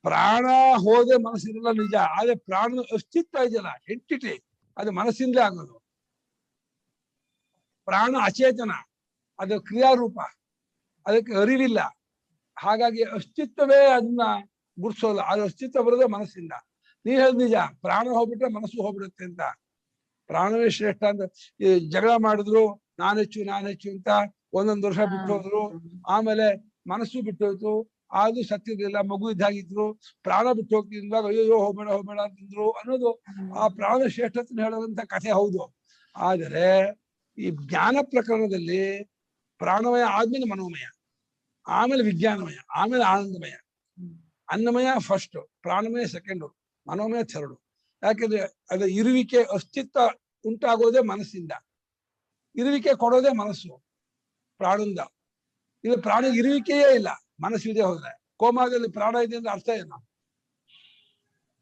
ಪ್ರಾಣ ಹೋದೆ ಮನಸ್ಸಿರಲ್ಲ ನಿಜ, ಆದ್ರೆ ಪ್ರಾಣದ ಅಸ್ತಿತ್ವ ಇದೆಯಲ್ಲ, ಎಂಟಿಟಿ, ಅದು ಮನಸ್ಸಿಂದಲೇ ಆಗೋದು. ಪ್ರಾಣ ಅಚೇತನ, ಅದು ಕ್ರಿಯಾರೂಪ, ಅದಕ್ಕೆ ಅರಿವಿಲ್ಲ. ಹಾಗಾಗಿ ಅಸ್ತಿತ್ವವೇ ಅದನ್ನ ಗುರ್ಸೋಲ್ಲ. ಅದು ಅಸ್ತಿತ್ವ ಬರೋದೇ ಮನಸ್ಸಿಂದ. ನೀ ಹೇಳ ನಿಜ, ಪ್ರಾಣ ಹೋಗ್ಬಿಟ್ರೆ ಮನಸ್ಸು ಹೋಗ್ಬಿಡುತ್ತೆ ಅಂತ. ಪ್ರಾಣವೇ ಶ್ರೇಷ್ಠ ಅಂತ ಈ ಜಗಳ ಮಾಡಿದ್ರು, ನಾನ್ ಹೆಚ್ಚು ಅಂತ ಒಂದೊಂದು ವರ್ಷ ಬಿಟ್ಟು ಹೋದ್ರು. ಆಮೇಲೆ ಮನಸ್ಸು ಬಿಟ್ಟು ಹೋಯ್ತು, ಅದು ಸತ್ತಿರ್ಲಿಲ್ಲ, ಮಗು ಇದ್ದಾಗಿದ್ರು. ಪ್ರಾಣ ಬಿಟ್ಟು ಹೋಗ್ತಿದ್ದಾಗ ಅಯ್ಯೋ ಹೋಗ್ಬೇಡ ಅಂತಂದ್ರು ಅನ್ನೋದು ಆ ಪ್ರಾಣ ಶ್ರೇಷ್ಠತೆ ಹೇಳುವಂತ ಕಥೆ ಹೌದು. ಆದರೆ ಈ ಜ್ಞಾನ ಪ್ರಕರಣದಲ್ಲಿ ಪ್ರಾಣಮಯ ಆದ್ಮೇಲೆ ಮನೋಮಯ, ಆಮೇಲೆ ವಿಜ್ಞಾನಮಯ, ಆಮೇಲೆ ಆನಂದಮಯ. ಅನ್ನಮಯ ಫಸ್ಟ್, ಪ್ರಾಣಮಯ ಸೆಕೆಂಡು, ಮನೋಮಯ ಥರ್ಡು. ಯಾಕೆಂದ್ರೆ ಅದು ಇರುವಿಕೆ ಅಸ್ತಿತ್ವ ಉಂಟಾಗೋದೇ ಮನಸ್ಸಿಂದ, ಇರುವಿಕೆ ಕೊಡೋದೇ ಮನಸ್ಸು ಪ್ರಾಣದಿಂದ. ಇದು ಪ್ರಾಣ ಇರುವಿಕೆಯೇ ಇಲ್ಲ, ಮನಸ್ಸಿದೆ ಹೋದ್ರೆ. ಕೋಮಾದಲ್ಲಿ ಪ್ರಾಣ ಇದೆ ಅಂದ್ರೆ ಅರ್ಥ ಏನು?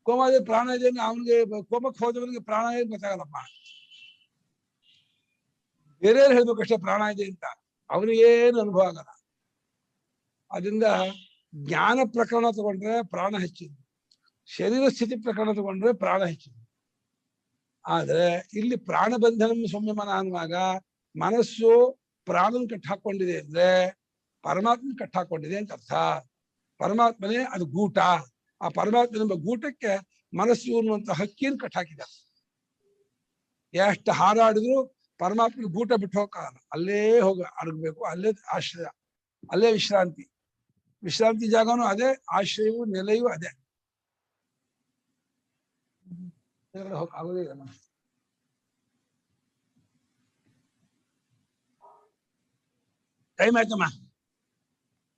ಕೋಮಾದಲ್ಲಿ ಪ್ರಾಣ ಇದೆ ಅಂದ್ರೆ ಅವನಿಗೆ, ಕೋಮಕ್ಕೆ ಹೋದವನಿಗೆ ಪ್ರಾಣ ಏನು ಗೊತ್ತಾಗಲ್ಲಪ್ಪ. ಬೇರೆ ಹೇಳ್ಬೇಕಷ್ಟೇ ಪ್ರಾಣ ಇದೆ ಅಂತ, ಅವನಿಗೇನು ಅನುಭವ ಆಗಲ್ಲ. ಅದರಿಂದ ಜ್ಞಾನ ಪ್ರಕರಣ ತಗೊಂಡ್ರೆ ಪ್ರಾಣ ಹೆಚ್ಚಿದೆ, ಶರೀರ ಸ್ಥಿತಿ ಪ್ರಕರಣ ತಗೊಂಡ್ರೆ ಪ್ರಾಣ ಹೆಚ್ಚಿದೆ. ಆದ್ರೆ ಇಲ್ಲಿ ಪ್ರಾಣ ಬಂಧನ ಸೌಮ್ಯಮನ ಅನ್ನುವಾಗ ಮನಸ್ಸು ಪ್ರಾಣನ ಕಟ್ಟಾಕೊಂಡಿದೆ ಅಂದ್ರೆ ಪರಮಾತ್ಮನ ಕಟ್ಟಾಕೊಂಡಿದೆ ಅಂತ ಅರ್ಥ. ಪರಮಾತ್ಮನೇ ಅದು ಗೂಟ. ಆ ಪರಮಾತ್ಮನೆಂಬ ಗೂಟಕ್ಕೆ ಮನಸ್ಸು ಅನ್ನುವಂತ ಹಕ್ಕಿಯನ್ನು ಕಟ್ಟಾಕಿದ. ಎಷ್ಟು ಹಾರಾಡಿದ್ರು ಪರಮಾತ್ಮನ ಗೂಟ ಬಿಟ್ಟು ಹೋಗಲ್ಲ, ಅಲ್ಲೇ ಹೋಗ ಅಡಗಬೇಕು, ಅಲ್ಲೇ ಆಶ್ರಯ, ಅಲ್ಲೇ ವಿಶ್ರಾಂತಿ. ವಿಶ್ರಾಂತಿ ಜಾಗನೂ ಅದೇ, ಆಶ್ರಯವೂ ನೆಲೆಯೂ ಅದೇ. ಆಗೋದಿಲ್ಲ. ಟೈಮ್ ಆಯ್ತಮ್ಮ.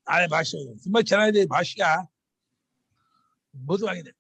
ನಾಳೆ ಭಾಷ್ಯ ತುಂಬಾ ಚೆನ್ನಾಗಿದೆ, ಭಾಷ್ಯ ಅದ್ಭುತವಾಗಿದೆ.